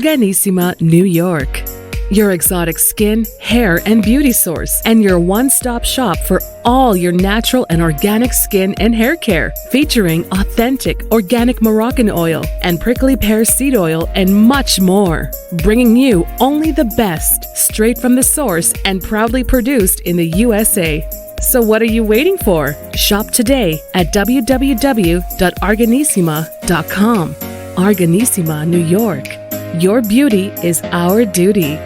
Arganissima, New York. Your exotic skin, hair, and beauty source, and your one-stop shop for all your natural and organic skin and hair care, featuring authentic organic Moroccan oil and prickly pear seed oil and much more. Bringing you only the best, straight from the source and proudly produced in the USA. So what are you waiting for? Shop today at www.arganissima.com. Arganissima, New York. Your beauty is our duty.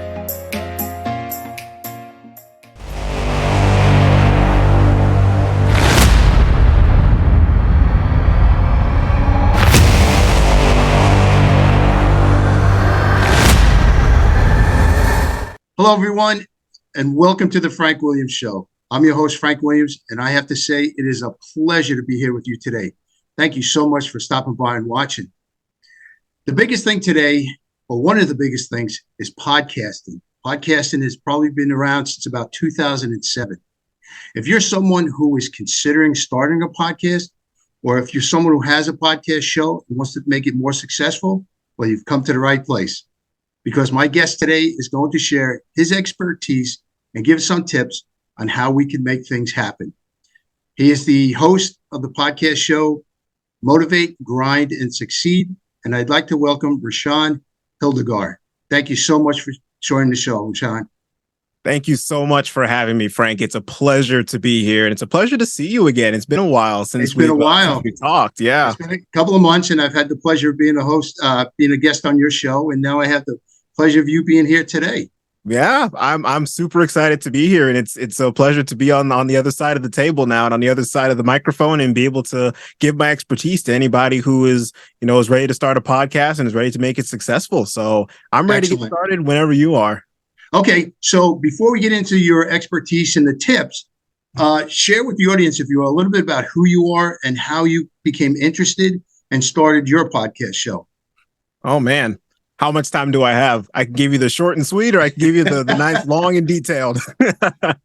Hello, everyone, and welcome to the Frank Williams Show. I'm your host, Frank Williams, and I have to say it is a pleasure to be here with you today. Thank you so much for stopping by and watching. The biggest thing today, or one of the biggest things, is podcasting. Podcasting has probably been around since about 2007. If you're someone who is considering starting a podcast, or if you're someone who has a podcast show and wants to make it more successful, well, you've come to the right place. Because my guest today is going to share his expertise and give some tips on how we can make things happen. He is the host of the podcast show, Motivate, Grind, and Succeed. And I'd like to welcome Rasean Hyligar. Thank you so much for joining the show, Rasean. Thank you so much for having me, Frank. It's a pleasure to be here, and it's a pleasure to see you again. It's been a while since we talked. Yeah, it's been a couple of months, and I've had the pleasure of being a host, being a guest on your show, and now I have the pleasure of you being here today. Yeah, I'm super excited to be here, and it's a pleasure to be on the other side of the table now and on the other side of the microphone and be able to give my expertise to anybody who is ready to start a podcast and is ready to make it successful. So I'm ready to get started whenever you are. Okay, so before we get into your expertise and the tips, share with the audience, if you will, a little bit about who you are and how you became interested and started your podcast show. Oh, man. How much time do I have? I can give you the short and sweet, or I can give you the nice, long and detailed.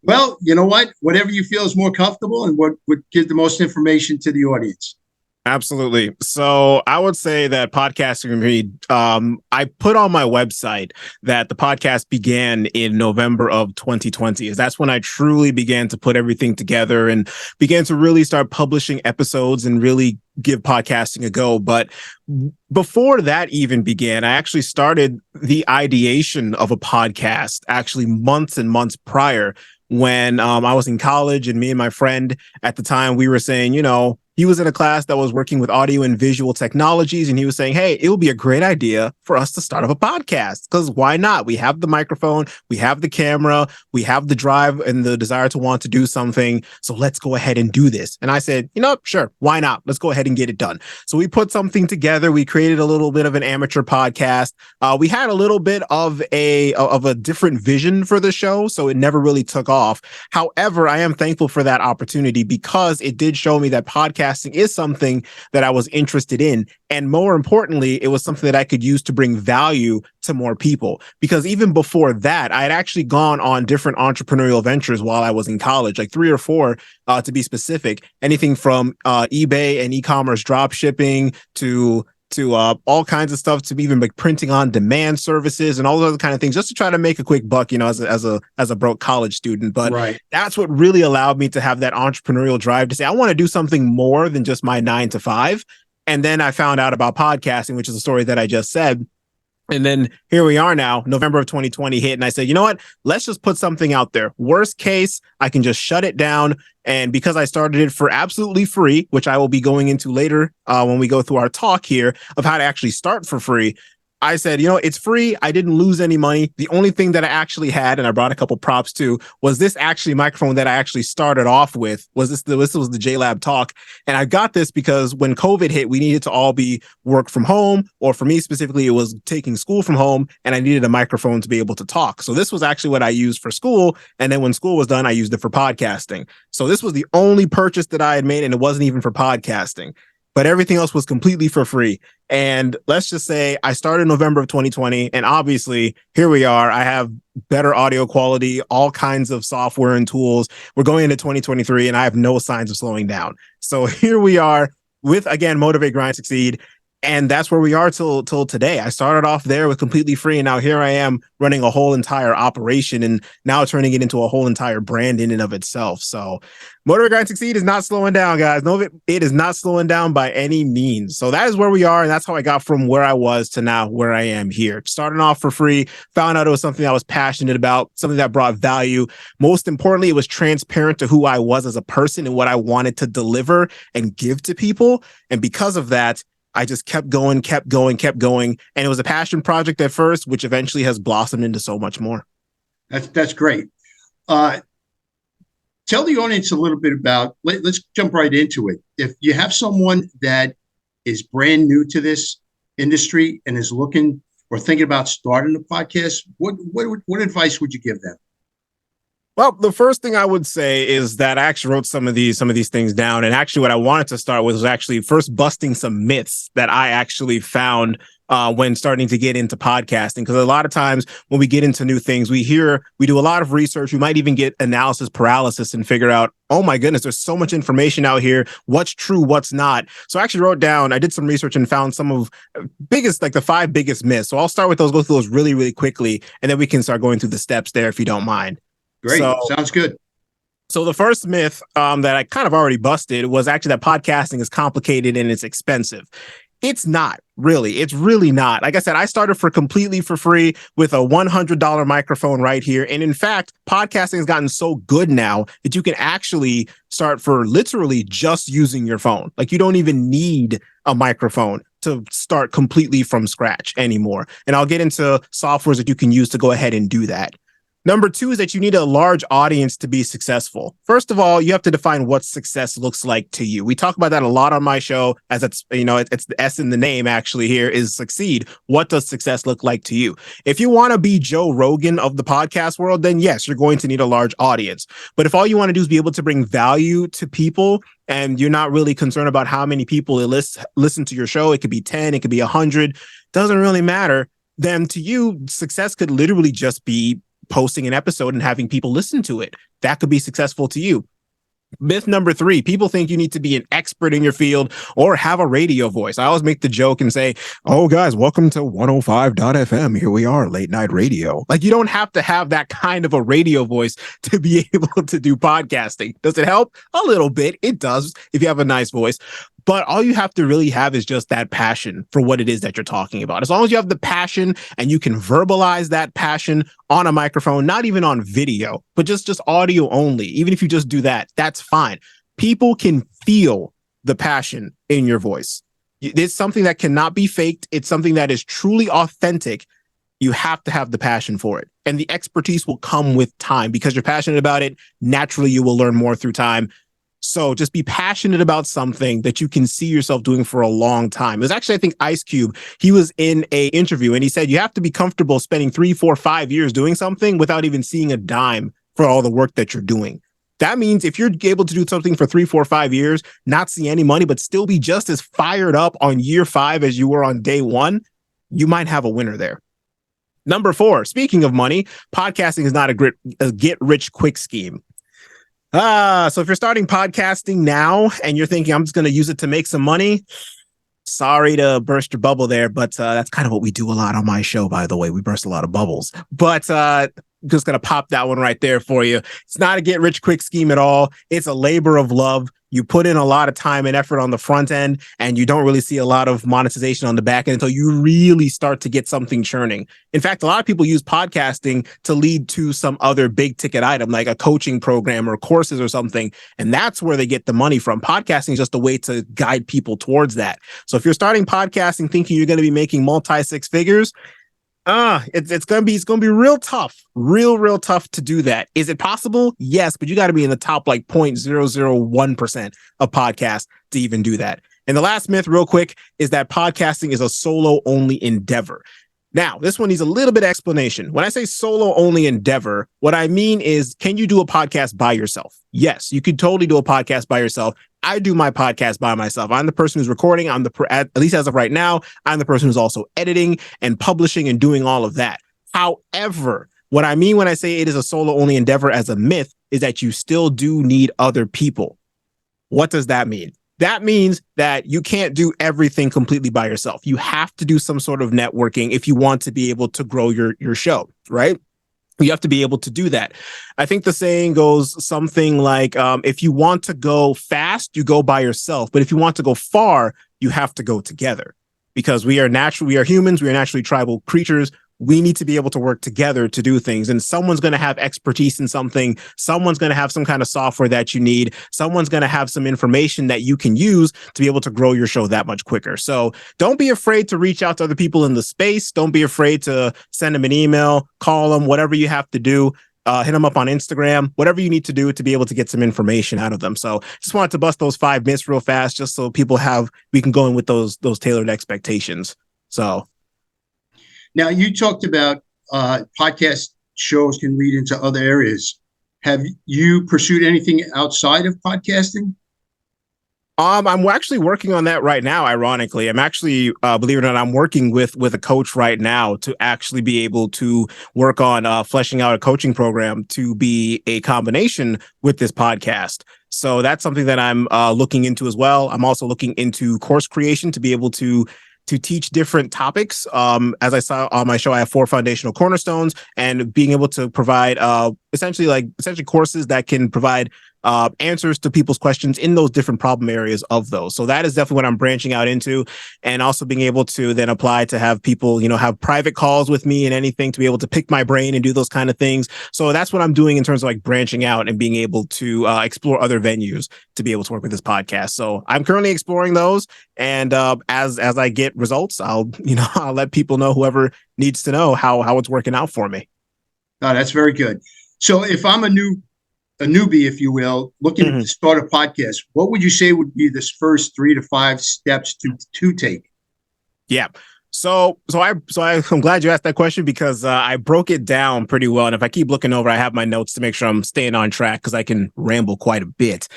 Well, you know what? Whatever you feel is more comfortable and what would give the most information to the audience. Absolutely. So I would say that podcasting for me, I put on my website that the podcast began in November of 2020. That's when I truly began to put everything together and began to really start publishing episodes and really give podcasting a go. But before that even began, I actually started the ideation of a podcast actually months and months prior when I was in college, and me and my friend at the time, we were saying, he was in a class that was working with audio and visual technologies, and he was saying, hey, it would be a great idea for us to start up a podcast, because why not? We have the microphone, we have the camera, we have the drive and the desire to want to do something. So let's go ahead and do this. And I said, sure, why not? Let's go ahead and get it done. So we put something together. We created a little bit of an amateur podcast. We had a little bit of a different vision for the show, so it never really took off. However, I am thankful for that opportunity because it did show me that podcasting is something that I was interested in. And more importantly, it was something that I could use to bring value to more people. Because even before that, I had actually gone on different entrepreneurial ventures while I was in college, like 3 or 4 to be specific, anything from eBay and e-commerce drop shipping to all kinds of stuff, to even like printing on demand services and all those other kind of things, just to try to make a quick buck, as a broke college student. But right. That's what really allowed me to have that entrepreneurial drive to say, I want to do something more than just my 9 to 5. And then I found out about podcasting, which is a story that I just said. And then here we are now, November of 2020 hit. And I said, you know what? Let's just put something out there. Worst case, I can just shut it down. And because I started it for absolutely free, which I will be going into later when we go through our talk here of how to actually start for free, I said, it's free. I didn't lose any money. The only thing that I actually had, and I brought a couple props too, was this actually microphone that I actually started off with. This was the JLab Talk. And I got this because when COVID hit, we needed to all be work from home, or for me specifically, it was taking school from home, and I needed a microphone to be able to talk. So this was actually what I used for school. And then when school was done, I used it for podcasting. So this was the only purchase that I had made, and it wasn't even for podcasting. But everything else was completely for free. And let's just say I started in November of 2020, and obviously here we are. I have better audio quality, all kinds of software and tools. We're going into 2023, and I have no signs of slowing down. So here we are with, again, Motivate, Grind, Succeed. And that's where we are till today. I started off there with completely free, and now here I am running a whole entire operation and now turning it into a whole entire brand in and of itself. So Motivate, Grind, Succeed is not slowing down, guys. No, it is not slowing down by any means. So that is where we are, and that's how I got from where I was to now where I am here. Starting off for free, found out it was something I was passionate about, something that brought value. Most importantly, it was transparent to who I was as a person and what I wanted to deliver and give to people. And because of that, I just kept going. And it was a passion project at first, which eventually has blossomed into so much more. That's great. Tell the audience a little bit about, let's jump right into it. If you have someone that is brand new to this industry and is looking or thinking about starting a podcast, what advice would you give them? Well, the first thing I would say is that I actually wrote some of these things down. And actually what I wanted to start with was actually first busting some myths that I actually found when starting to get into podcasting. Because a lot of times when we get into new things, we do a lot of research. We might even get analysis paralysis and figure out, oh my goodness, there's so much information out here. What's true, what's not? So I actually I did some research and found some of the 5 biggest myths. So I'll start with those, go through those really, really quickly. And then we can start going through the steps there if you don't mind. Great. Sounds good. So the first myth that I kind of already busted was actually that podcasting is complicated and it's expensive. It's not really. It's really not. Like I said, I started completely for free with a $100 microphone right here. And in fact, podcasting has gotten so good now that you can actually start for literally just using your phone. Like you don't even need a microphone to start completely from scratch anymore. And I'll get into softwares that you can use to go ahead and do that. Number 2 is that you need a large audience to be successful. First of all, you have to define what success looks like to you. We talk about that a lot on my show, as it's the S in the name actually here is succeed. What does success look like to you? If you want to be Joe Rogan of the podcast world, then yes, you're going to need a large audience. But if all you want to do is be able to bring value to people and you're not really concerned about how many people listen to your show, it could be 10, it could be 100, doesn't really matter, then to you, success could literally just be posting an episode and having people listen to it. That could be successful to you. Myth number 3, people think you need to be an expert in your field or have a radio voice. I always make the joke and say, oh guys, welcome to 105.fm. Here we are, late night radio. Like you don't have to have that kind of a radio voice to be able to do podcasting. Does it help? A little bit. It does if you have a nice voice. But all you have to really have is just that passion for what it is that you're talking about. As long as you have the passion and you can verbalize that passion on a microphone, not even on video, but just audio only. Even if you just do that, that's fine. People can feel the passion in your voice. It's something that cannot be faked. It's something that is truly authentic. You have to have the passion for it. And the expertise will come with time because you're passionate about it. Naturally, you will learn more through time. So just be passionate about something that you can see yourself doing for a long time. It was actually, I think, Ice Cube. He was in an interview and he said, you have to be comfortable spending 3, 4, 5 years doing something without even seeing a dime for all the work that you're doing. That means if you're able to do something for 3, 4, 5 years, not see any money, but still be just as fired up on year 5 as you were on day 1, you might have a winner there. Number 4, speaking of money, podcasting is not a get-rich-quick scheme. So if you're starting podcasting now and you're thinking, I'm just going to use it to make some money, sorry to burst your bubble there, but that's kind of what we do a lot on my show, by the way. We burst a lot of bubbles. But just going to pop that one right there for you. It's not a get-rich-quick scheme at all. It's a labor of love. You put in a lot of time and effort on the front end, and you don't really see a lot of monetization on the back end until you really start to get something churning. In fact, a lot of people use podcasting to lead to some other big ticket item, like a coaching program or courses or something. And that's where they get the money from. Podcasting is just a way to guide people towards that. So if you're starting podcasting thinking you're going to be making multi-6 figures, it's gonna be real tough, real tough to do that. Is it possible? Yes, but you got to be in the top like 0.001% of podcasts to even do that. And the last myth, real quick, is that podcasting is a solo only endeavor. Now, this one needs a little bit of explanation. When I say solo only endeavor, what I mean is, can you do a podcast by yourself? Yes, you could totally do a podcast by yourself. I do my podcast by myself. I'm the person who's recording. At least as of right now, I'm the person who's also editing and publishing and doing all of that. However, what I mean when I say it is a solo only endeavor as a myth is that you still do need other people. What does that mean? That means that you can't do everything completely by yourself. You have to do some sort of networking if you want to be able to grow your show, right? You have to be able to do that. I think the saying goes something like, if you want to go fast, you go by yourself. But if you want to go far, you have to go together, because we are humans. We are naturally tribal creatures. We need to be able to work together to do things. And someone's going to have expertise in something. Someone's going to have some kind of software that you need. Someone's going to have some information that you can use to be able to grow your show that much quicker. So don't be afraid to reach out to other people in the space. Don't be afraid to send them an email, call them, whatever you have to do. Hit them up on Instagram, whatever you need to do to be able to get some information out of them. So just wanted to bust those 5 myths real fast, just so we can go in with those tailored expectations. So. Now, you talked about podcast shows can lead into other areas. Have you pursued anything outside of podcasting? I'm actually working on that right now, ironically. I'm actually, believe it or not, I'm working with a coach right now to actually be able to work on fleshing out a coaching program to be a combination with this podcast. So that's something that I'm looking into as well. I'm also looking into course creation to be able to teach different topics. As I saw on my show, I have 4 foundational cornerstones, and being able to provide essentially courses that can provide answers to people's questions in those different problem areas of those. So that is definitely what I'm branching out into, and also being able to then apply to have people, have private calls with me and anything to be able to pick my brain and do those kind of things. So that's what I'm doing in terms of like branching out and being able to explore other venues to be able to work with this podcast. So I'm currently exploring those. And as I get results, I'll let people know, whoever needs to know how it's working out for me. Oh, that's very good. So if I'm a newbie, if you will, looking to start a podcast, what would you say would be this first 3 to 5 steps to take? Yeah. So I'm glad you asked that question, because I broke it down pretty well. And if I keep looking over, I have my notes to make sure I'm staying on track, because I can ramble quite a bit.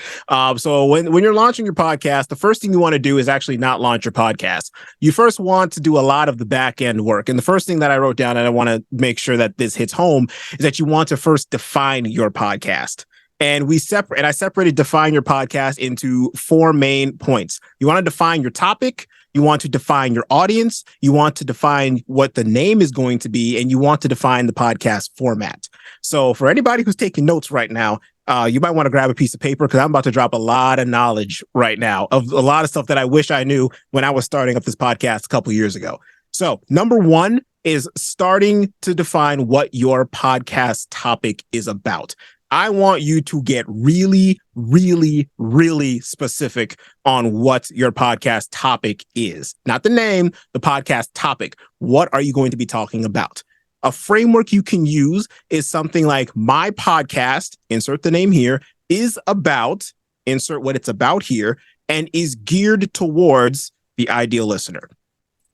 So when you're launching your podcast, the first thing you want to do is actually not launch your podcast. You first want to do a lot of the back end work. And the first thing that I wrote down, and I want to make sure that this hits home, is that you want to first define your podcast. And I separated define your podcast into 4 main points. You want to define your topic. You want to define your audience. You want to define what the name is going to be, and you want to define the podcast format. So for anybody who's taking notes right now, you might want to grab a piece of paper, because I'm about to drop a lot of knowledge right now of a lot of stuff that I wish I knew when I was starting up this podcast a couple of years ago. So number 1 is starting to define what your podcast topic is about. I want you to get really, really, really specific on what your podcast topic is. Not the name, the podcast topic. What are you going to be talking about? A framework you can use is something like my podcast, insert the name here, is about, insert what it's about here, and is geared towards the ideal listener.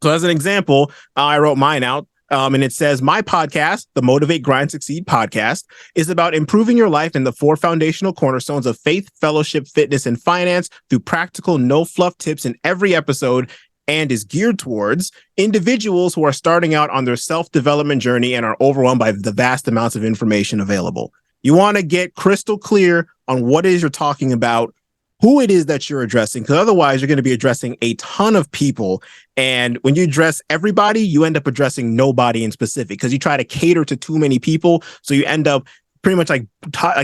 So as an example, I wrote mine out. And it says, my podcast, the Motivate, Grind, Succeed podcast, is about improving your life in the 4 foundational cornerstones of faith, fellowship, fitness, and finance through practical, no fluff tips in every episode, and is geared towards individuals who are starting out on their self-development journey and are overwhelmed by the vast amounts of information available. You want to get crystal clear on what it is you're talking about, who it is that you're addressing, because otherwise you're going to be addressing a ton of people. And when you address everybody, you end up addressing nobody in specific, because you try to cater to too many people. So you end up pretty much like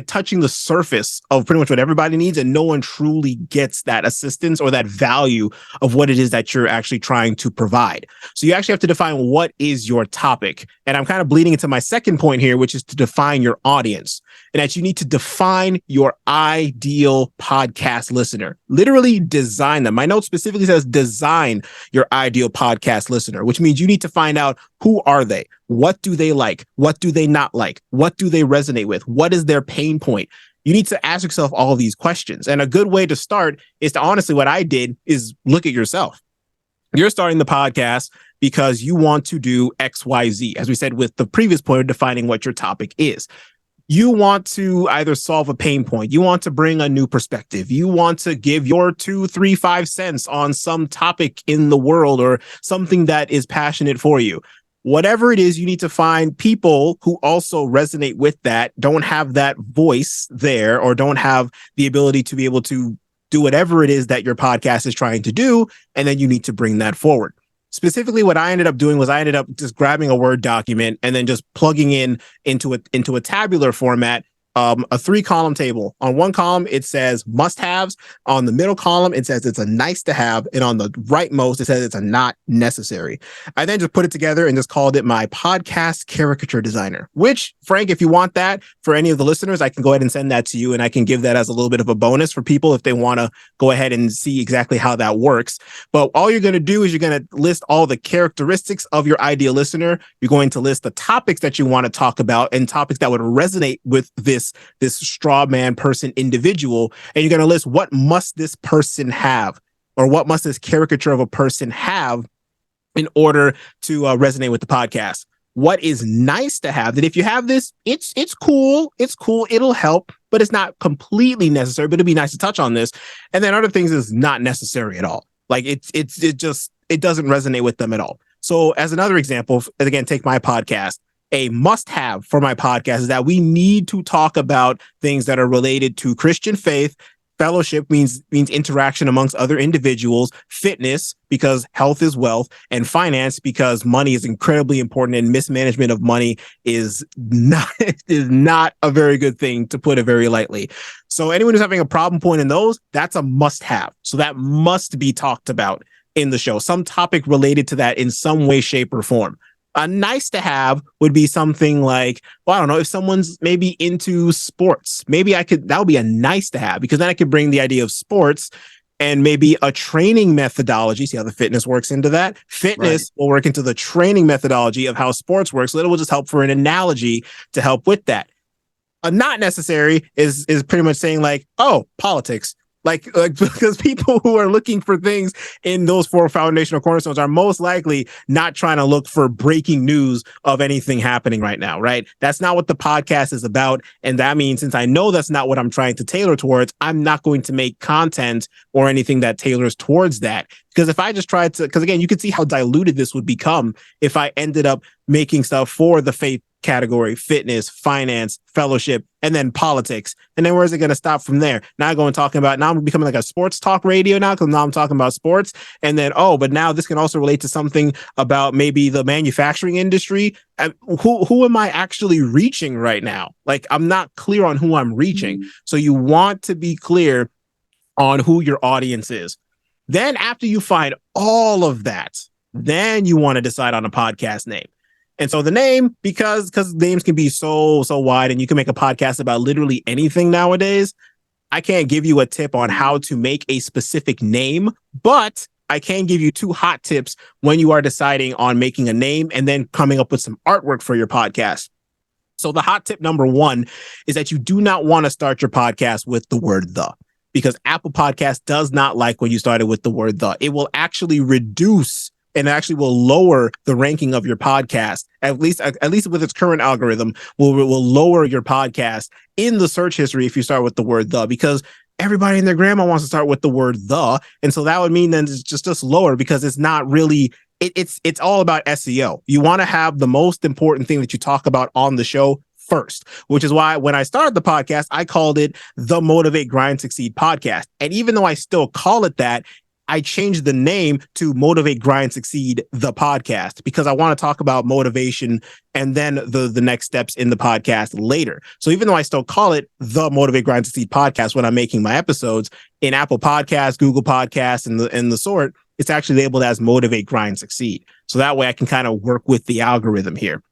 touching the surface of pretty much what everybody needs, and no one truly gets that assistance or that value of what it is that you're actually trying to provide. So you actually have to define what is your topic. And I'm kind of bleeding into my second point here, which is to define your audience, and that you need to define your ideal podcast listener. Literally design them. My note specifically says design your ideal podcast listener, which means you need to find out, who are they? What do they like? What do they not like? What do they resonate with? What is their pain point? You need to ask yourself all of these questions. And a good way to start is to, honestly, what I did is look at yourself. You're starting the podcast because you want to do X, Y, Z, as we said with the previous point of defining what your topic is. You want to either solve a pain point. You want to bring a new perspective. You want to give your 2, 3, 5 cents on some topic in the world or something that is passionate for you. Whatever it is, you need to find people who also resonate with that, don't have that voice there, or don't have the ability to be able to do whatever it is that your podcast is trying to do, and then you need to bring that forward. Specifically, what I ended up doing was I ended up just grabbing a Word document and then just plugging into a tabular format, a 3-column table. On one column, it says must-haves. On the middle column, it says it's a nice to have. And on the rightmost, it says it's a not necessary. I then just put it together and just called it my podcast caricature designer, which, Frank, if you want that for any of the listeners, I can go ahead and send that to you. And I can give that as a little bit of a bonus for people if they want to go ahead and see exactly how that works. But all you're going to do is you're going to list all the characteristics of your ideal listener. You're going to list the topics that you want to talk about and topics that would resonate with this straw man person individual, and you're going to list what must this person have, or what must this caricature of a person have in order to resonate with the podcast. What is nice to have, that if you have this, it's cool, it'll help, but it's not completely necessary, but it'd be nice to touch on this. And then other things is not necessary at all. Like it doesn't resonate with them at all. So as another example, again, take my podcast. A must-have for my podcast is that we need to talk about things that are related to Christian faith. Fellowship means interaction amongst other individuals, fitness because health is wealth, and finance because money is incredibly important, and mismanagement of money is not a very good thing, to put it very lightly. So anyone who's having a problem point in those, that's a must-have. So that must be talked about in the show. Some topic related to that in some way, shape, or form. A nice to have would be something like, well, I don't know, if someone's maybe into sports, that would be a nice to have, because then I could bring the idea of sports and maybe a training methodology. See how the fitness works into that? Fitness will work into the training methodology of how sports works. So it will just help for an analogy to help with that. A not necessary is pretty much saying like, oh, politics. Like because people who are looking for things in those 4 foundational cornerstones are most likely not trying to look for breaking news of anything happening right now, right? That's not what the podcast is about. And that means, since I know that's not what I'm trying to tailor towards, I'm not going to make content or anything that tailors towards that. Because if I just tried to, because again, you can see how diluted this would become if I ended up making stuff for the faith category, fitness, finance, fellowship, and then politics. And then where's it going to stop from there? Now I'm becoming like a sports talk radio now, because now I'm talking about sports. And then, but now this can also relate to something about maybe the manufacturing industry. Who am I actually reaching right now? Like, I'm not clear on who I'm reaching. So you want to be clear on who your audience is. Then after you find all of that, then you want to decide on a podcast name. And so the name, because names can be so wide, and you can make a podcast about literally anything nowadays. I can't give you a tip on how to make a specific name, but I can give you 2 hot tips when you are deciding on making a name and then coming up with some artwork for your podcast. So the hot tip number 1 is that you do not want to start your podcast with the word "the," because Apple Podcast does not like when you started with the word "the." It will actually reduce and actually will lower the ranking of your podcast, at least with its current algorithm, will lower your podcast in the search history if you start with the word "the," because everybody and their grandma wants to start with the word "the." And so that would mean then it's just lower, because it's not really, it's all about SEO. You want to have the most important thing that you talk about on the show first, which is why when I started the podcast, I called it the Motivate, Grind, Succeed podcast. And even though I still call it that, I changed the name to Motivate, Grind, Succeed, the podcast, because I want to talk about motivation and then the next steps in the podcast later. So even though I still call it the Motivate, Grind, Succeed podcast when I'm making my episodes in Apple Podcasts, Google Podcasts, and the sort, it's actually labeled as Motivate, Grind, Succeed. So that way I can kind of work with the algorithm here.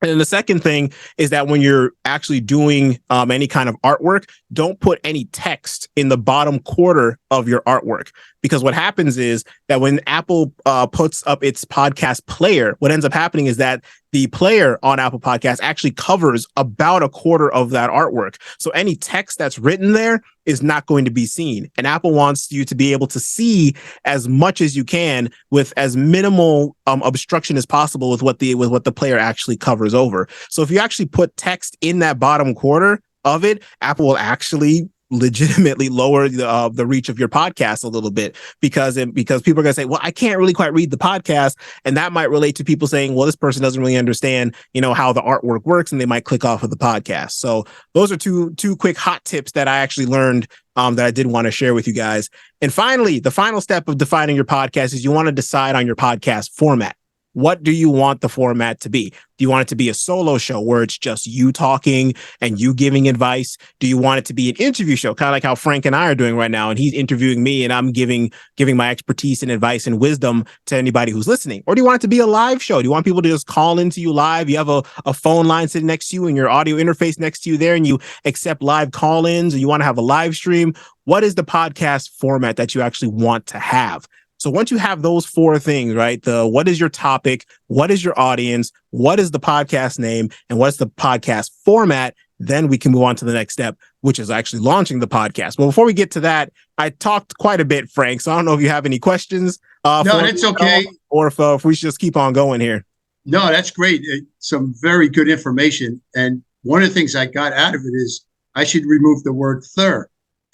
And then the second thing is that when you're actually doing any kind of artwork, don't put any text in the bottom quarter of your artwork. Because what happens is that when Apple puts up its podcast player, what ends up happening is that the player on Apple Podcasts actually covers about a quarter of that artwork. So any text that's written there is not going to be seen. And Apple wants you to be able to see as much as you can with as minimal obstruction as possible with what the player actually covers over. So if you actually put text in that bottom quarter of it, Apple will actually legitimately lower the reach of your podcast a little bit, because people are going to say, well, I can't really quite read the podcast. And that might relate to people saying, well, this person doesn't really understand, how the artwork works, and they might click off of the podcast. So those are two quick hot tips that I actually learned that I did want to share with you guys. And finally, the final step of defining your podcast is you want to decide on your podcast format. What do you want the format to be? Do you want it to be a solo show where it's just you talking and you giving advice? Do you want it to be an interview show, kind of like how Frank and I are doing right now, and he's interviewing me and I'm giving my expertise and advice and wisdom to anybody who's listening? Or do you want it to be a live show? Do you want people to just call into you live? You have a phone line sitting next to you and your audio interface next to you there, and you accept live call-ins, or you want to have a live stream? What is the podcast format that you actually want to have? So once you have those four things, right? What is your topic? What is your audience? What is the podcast name? And what's the podcast format? Then we can move on to the next step, which is actually launching the podcast. But before we get to that, I talked quite a bit, Frank. So I don't know if you have any questions. No, that's okay. Or if we should just keep on going here. No, that's great. Some very good information. And one of the things I got out of it is I should remove the word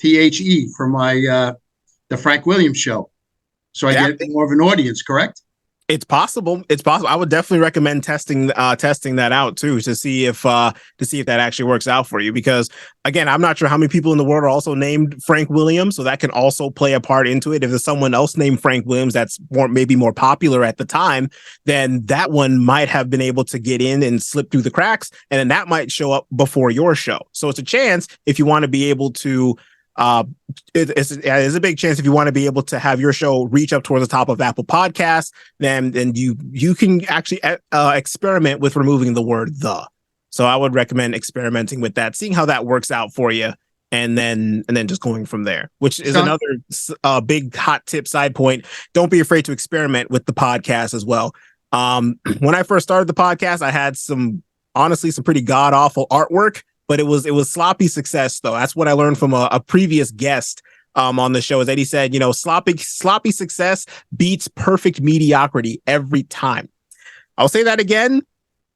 THE, from my the Frank Williams show. So I get more of an audience, correct? It's possible. It's possible. I would definitely recommend testing that out too, to see if that actually works out for you. Because again, I'm not sure how many people in the world are also named Frank Williams, so that can also play a part into it. If there's someone else named Frank Williams that's maybe more popular at the time, then that one might have been able to get in and slip through the cracks, and then that might show up before your show. So it's a chance if you want to be able to. It's a big chance if you want to be able to have your show reach up towards the top of Apple Podcasts, then you can actually experiment with removing the word "the." So I would recommend experimenting with that, seeing how that works out for you, and then just going from there. Which is another big hot tip side point. Don't be afraid to experiment with the podcast as well. When I first started the podcast, I had some pretty god awful artwork. But it was sloppy success, though. That's what I learned from a previous guest on the show, is that he said, sloppy success beats perfect mediocrity every time. I'll say that again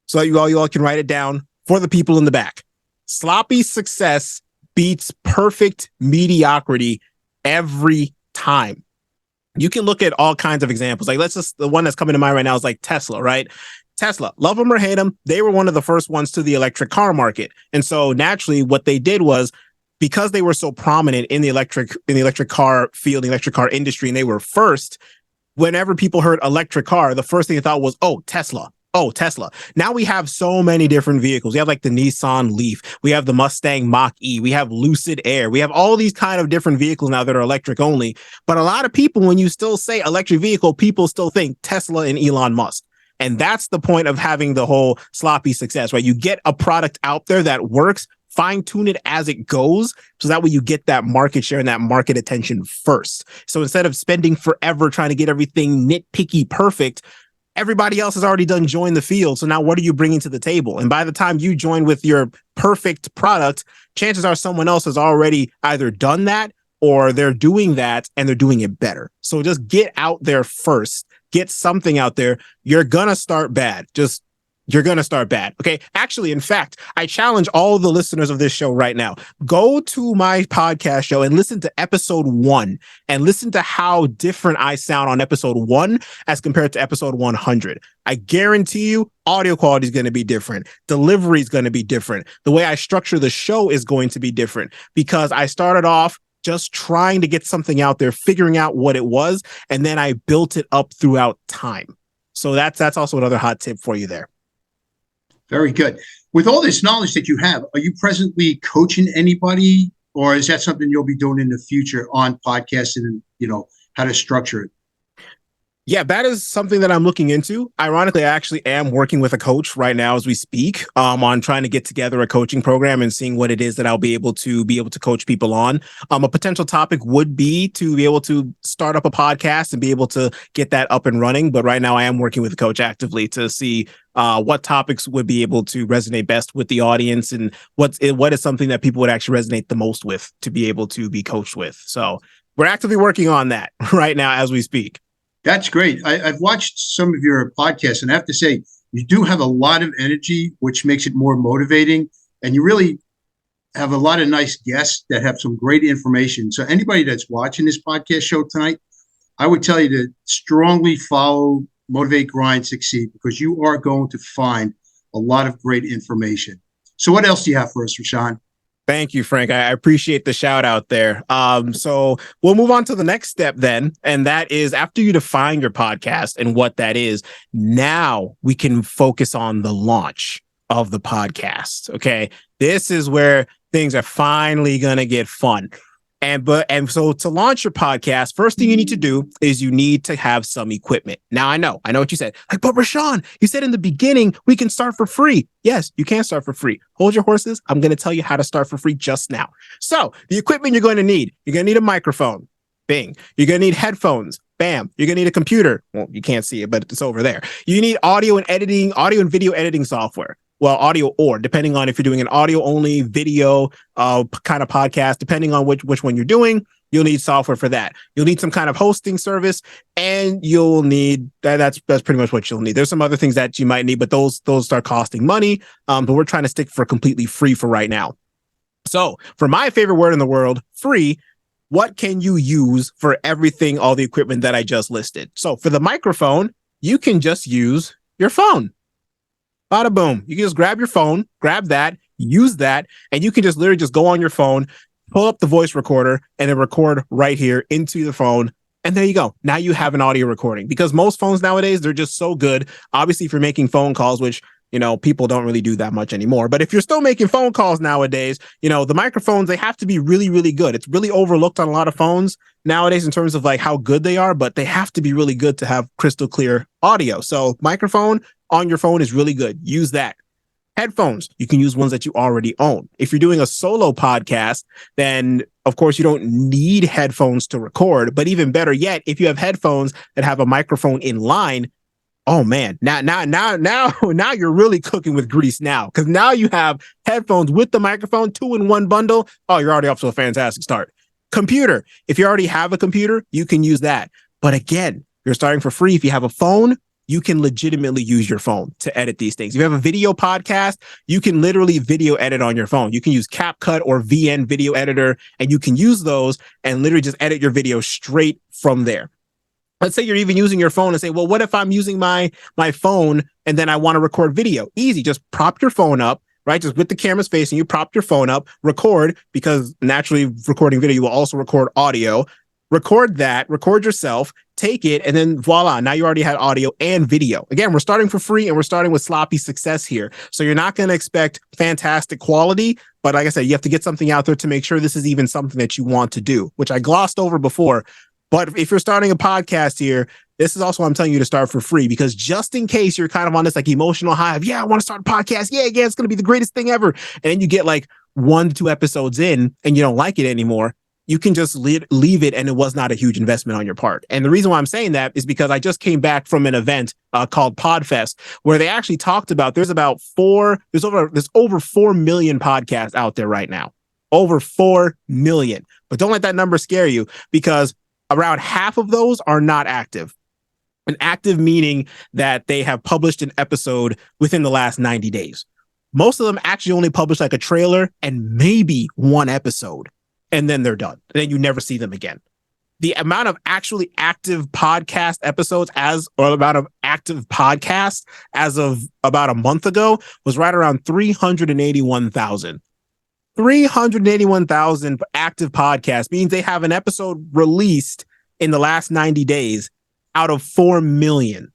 so that you all can write it down for the people in the back. Sloppy success beats perfect mediocrity every time. You can look at all kinds of examples. Like, the one that's coming to mind right now is like Tesla, right? Tesla, love them or hate them, they were one of the first ones to the electric car market. And so naturally what they did was, because they were so prominent in the electric car field, the electric car industry, and they were first, whenever people heard electric car, the first thing they thought was, oh, Tesla. Oh, Tesla. Now we have so many different vehicles. We have like the Nissan Leaf. We have the Mustang Mach-E. We have Lucid Air. We have all these kind of different vehicles now that are electric only. But a lot of people, when you still say electric vehicle, people still think Tesla and Elon Musk. And that's the point of having the whole sloppy success, right? You get a product out there that works, fine tune it as it goes, so that way you get that market share and that market attention first. So instead of spending forever trying to get everything nitpicky perfect, everybody else has already joined the field. So now what are you bringing to the table? And by the time you join with your perfect product, chances are someone else has already either done that or they're doing that and they're doing it better. So just get out there first. Get something out there. You're going to start bad. You're going to start bad. Okay. Actually, in fact, I challenge all the listeners of this show right now. Go to my podcast show and listen to episode 1 and listen to how different I sound on episode 1 as compared to episode 100. I guarantee you audio quality is going to be different. Delivery is going to be different. The way I structure the show is going to be different because I started off just trying to get something out there, figuring out what it was, and then I built it up throughout time. So that's also another hot tip for you there. Very good. With all this knowledge that you have, are you presently coaching anybody, or is that something you'll be doing in the future on podcasting and, how to structure it? Yeah, that is something that I'm looking into. Ironically, I actually am working with a coach right now as we speak, on trying to get together a coaching program and seeing what it is that I'll be able to coach people on. A potential topic would be to be able to start up a podcast and be able to get that up and running. But right now I am working with a coach actively to see what topics would be able to resonate best with the audience and what is something that people would actually resonate the most with to be able to be coached with. So we're actively working on that right now as we speak. That's great. I've watched some of your podcasts, and I have to say, you do have a lot of energy, which makes it more motivating. And you really have a lot of nice guests that have some great information. So anybody that's watching this podcast show tonight, I would tell you to strongly follow Motivate, Grind, Succeed, because you are going to find a lot of great information. So what else do you have for us, Rasean? Thank you, Frank. I appreciate the shout out there. So we'll move on to the next step then. And that is after you define your podcast and what that is, now we can focus on the launch of the podcast. Okay. This is where things are finally going to get fun. And so to launch your podcast, first thing you need to do is you need to have some equipment. Now I know what you said. Like, but Rasean, you said in the beginning, we can start for free. Yes, you can start for free. Hold your horses. I'm going to tell you how to start for free just now. So the equipment you're going to need a microphone. Bing. You're going to need headphones. Bam. You're going to need a computer. Well, you can't see it, but it's over there. You need audio and video editing software. Well, audio or depending on if you're doing an audio only video kind of podcast, depending on which one you're doing, you'll need software for that. You'll need some kind of hosting service, and you'll need that's pretty much what you'll need. There's some other things that you might need, but those start costing money. But we're trying to stick for completely free for right now. So for my favorite word in the world, free, what can you use for everything, all the equipment that I just listed? So for the microphone, you can just use your phone. Bada boom. You can just grab your phone, grab that, use that, and you can just literally just go on your phone, pull up the voice recorder, and then record right here into the phone. And there you go. Now you have an audio recording, because most phones nowadays, they're just so good. Obviously, if you're making phone calls, which, people don't really do that much anymore. But if you're still making phone calls nowadays, the microphones, they have to be really, really good. It's really overlooked on a lot of phones nowadays in terms of like how good they are, but they have to be really good to have crystal clear audio. So microphone on your phone is really good. Use that. Headphones, you can use ones that you already own. If you're doing a solo podcast, then of course you don't need headphones to record. But even better yet, if you have headphones that have a microphone in line, oh man, now you're really cooking with grease now, because now you have headphones with the microphone, 2-in-1 bundle. Oh, you're already off to a fantastic start. Computer, if you already have a computer, you can use that. But again, you're starting for free. If you have a phone, you can legitimately use your phone to edit these things. If you have a video podcast, you can literally video edit on your phone. You can use CapCut or VN video editor, and you can use those and literally just edit your video straight from there. Let's say you're even using your phone and say, well, what if I'm using my phone and then I want to record video? Easy. Just prop your phone up, right? Just with the camera's facing you, prop your phone up, record, because naturally recording video, you will also record audio. Record that, record yourself, take it, and then voila, now you already had audio and video. Again, we're starting for free and we're starting with sloppy success here. So you're not going to expect fantastic quality, but like I said, you have to get something out there to make sure this is even something that you want to do, which I glossed over before. But if you're starting a podcast here, this is also why I'm telling you to start for free, because just in case you're kind of on this like emotional high of, I want to start a podcast. Yeah, it's going to be the greatest thing ever. And then you get like 1 to 2 episodes in and you don't like it anymore. You can just leave it, and it was not a huge investment on your part. And the reason why I'm saying that is because I just came back from an event called Podfest, where they actually talked about there's over 4 million podcasts out there right now. Over 4 million. But don't let that number scare you, because around half of those are not active. And active meaning that they have published an episode within the last 90 days. Most of them actually only publish like a trailer and maybe 1 episode. And then they're done. And then you never see them again. The amount of actually active podcast episodes as of about a month ago was right around 381,000. 381,000 active podcasts means they have an episode released in the last 90 days out of 4 million.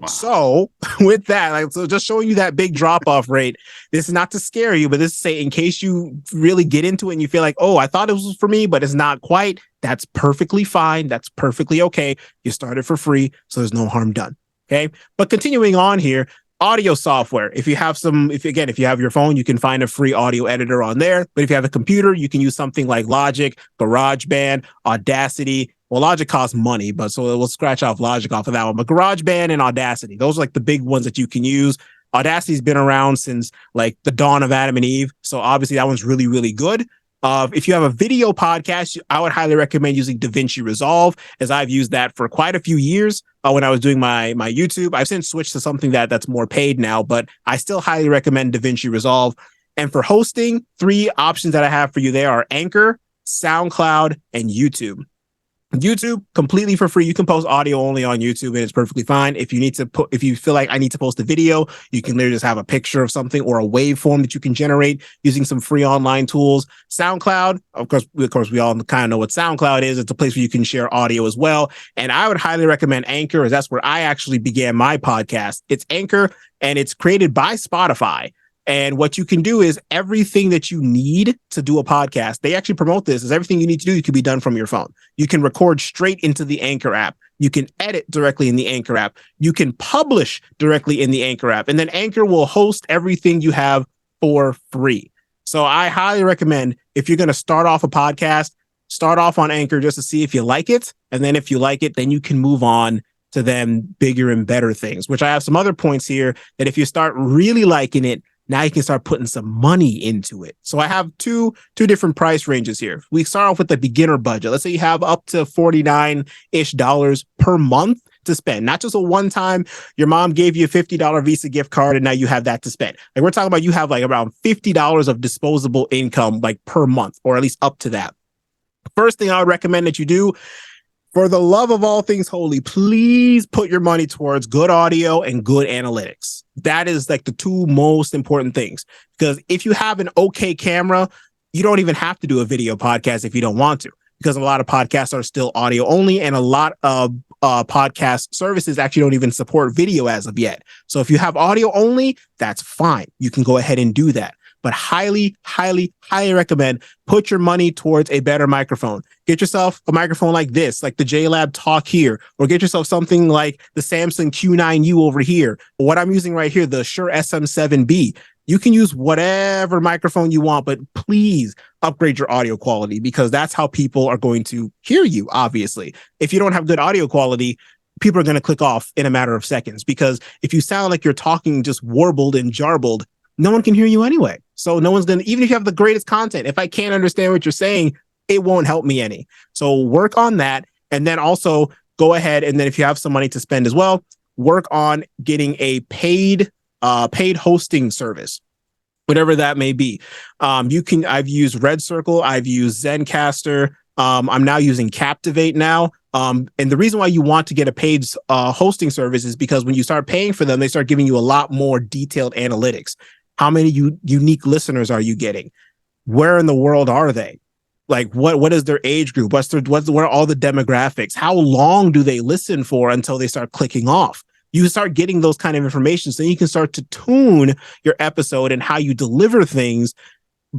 Wow. So with that, so just showing you that big drop-off rate, this is not to scare you, but this is to say in case you really get into it and you feel like, oh, I thought it was for me, but it's not quite. That's perfectly fine. That's perfectly okay. You started for free, so there's no harm done. Okay. But continuing on here, audio software. If you have your phone, you can find a free audio editor on there. But if you have a computer, you can use something like Logic, GarageBand, Audacity. Well, Logic costs money, but so we'll scratch off Logic off of that one. But GarageBand and Audacity, those are like the big ones that you can use. Audacity's been around since like the dawn of Adam and Eve. So obviously that one's really, really good. If you have a video podcast, I would highly recommend using DaVinci Resolve, as I've used that for quite a few years when I was doing my YouTube. I've since switched to something that's more paid now, but I still highly recommend DaVinci Resolve. And for hosting, 3 options that I have for you there are Anchor, SoundCloud, and YouTube. YouTube, completely for free. You can post audio only on YouTube and it's perfectly fine. If you feel like I need to post a video, you can literally just have a picture of something or a waveform that you can generate using some free online tools. SoundCloud, of course, we all kind of know what SoundCloud is. It's a place where you can share audio as well. And I would highly recommend Anchor, as that's where I actually began my podcast. It's Anchor and it's created by Spotify. And what you can do is everything that you need to do a podcast, they actually promote this as everything you need to do, can be done from your phone. You can record straight into the Anchor app. You can edit directly in the Anchor app. You can publish directly in the Anchor app. And then Anchor will host everything you have for free. So I highly recommend, if you're going to start off a podcast, start off on Anchor just to see if you like it. And then if you like it, then you can move on to then bigger and better things, which I have some other points here that if you start really liking it, now you can start putting some money into it. So I have two different price ranges here. We start off with the beginner budget. Let's say you have up to $49-ish per month to spend, not just a one time, your mom gave you a $50 Visa gift card and now you have that to spend. Like we're talking about, you have like around $50 of disposable income, like per month, or at least up to that. First thing I would recommend that you do, for the love of all things holy, please put your money towards good audio and good analytics. That is like the two most important things, because if you have an okay camera, you don't even have to do a video podcast if you don't want to, because a lot of podcasts are still audio only, and a lot of podcast services actually don't even support video as of yet. So if you have audio only, that's fine. You can go ahead and do that. But highly, highly, highly recommend put your money towards a better microphone. Get yourself a microphone like this, like the JLab Talk here, or get yourself something like the Samsung Q9U over here, or what I'm using right here, the Shure SM7B. You can use whatever microphone you want, but please upgrade your audio quality, because that's how people are going to hear you, obviously. If you don't have good audio quality, people are going to click off in a matter of seconds, because if you sound like you're talking just warbled and jarbled, no one can hear you anyway. So no one's going to, even if you have the greatest content, if I can't understand what you're saying, it won't help me any. So work on that. And then also go ahead. And then if you have some money to spend as well, work on getting a paid hosting service, whatever that may be. I've used Red Circle. I've used Zencaster. I'm now using Captivate now. And the reason why you want to get a paid hosting service is because when you start paying for them, they start giving you a lot more detailed analytics. How many unique listeners are you getting? Where in the world are they? Like what is their age group? What are all the demographics? How long do they listen for until they start clicking off? You start getting those kind of information, so you can start to tune your episode and how you deliver things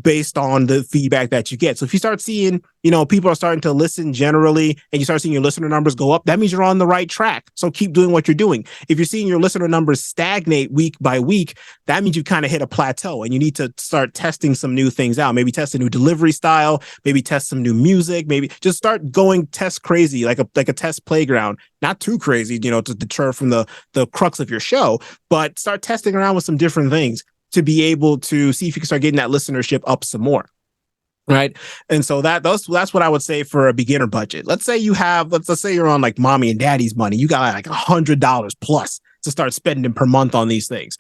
based on the feedback that you get. So if you start seeing, people are starting to listen generally, and you start seeing your listener numbers go up, that means you're on the right track. So keep doing what you're doing. If you're seeing your listener numbers stagnate week by week, that means you've kind of hit a plateau and you need to start testing some new things out. Maybe test a new delivery style, maybe test some new music, maybe just start going test crazy, like a test playground. Not too crazy, to deter from the crux of your show, but start testing around with some different things to be able to see if you can start getting that listenership up some more. Right. And so that's what I would say for a beginner budget. Let's say you're on like mommy and daddy's money. You got like $100 plus to start spending per month on these things.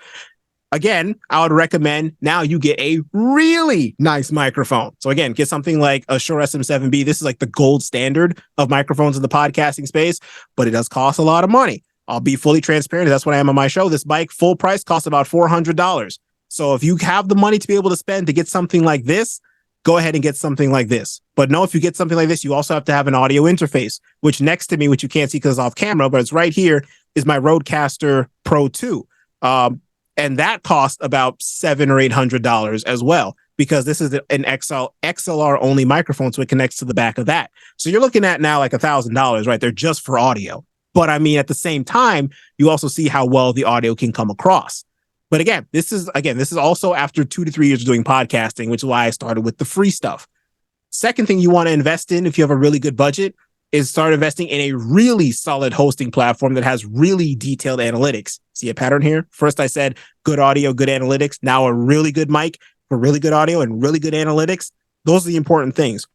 Again, I would recommend now you get a really nice microphone. So again, get something like a Shure SM7B. This is like the gold standard of microphones in the podcasting space, but it does cost a lot of money. I'll be fully transparent. That's what I am on my show. This mic, full price, costs about $400. So if you have the money to be able to spend to get something like this, go ahead and get something like this. But no, if you get something like this, you also have to have an audio interface, which next to me, which you can't see because it's off camera, but it's right here, is my Rodecaster Pro 2. And that costs about $700 or $800 as well, because this is an XLR only microphone, so it connects to the back of that. So you're looking at now like $1,000 right there just for audio. But I mean, at the same time, you also see how well the audio can come across. But again, this is also after 2 to 3 years of doing podcasting, which is why I started with the free stuff. Second thing you want to invest in, if you have a really good budget, is start investing in a really solid hosting platform that has really detailed analytics. See a pattern here? First, I said good audio, good analytics. Now a really good mic for really good audio and really good analytics. Those are the important things.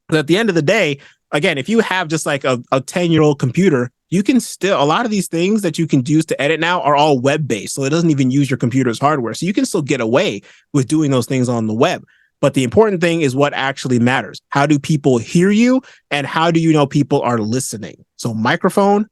But at the end of the day, again, if you have just like a 10-year-old computer, you can still, a lot of these things that you can use to edit now are all web-based. So it doesn't even use your computer's hardware. So you can still get away with doing those things on the web. But the important thing is what actually matters. How do people hear you? And how do you know people are listening? So microphone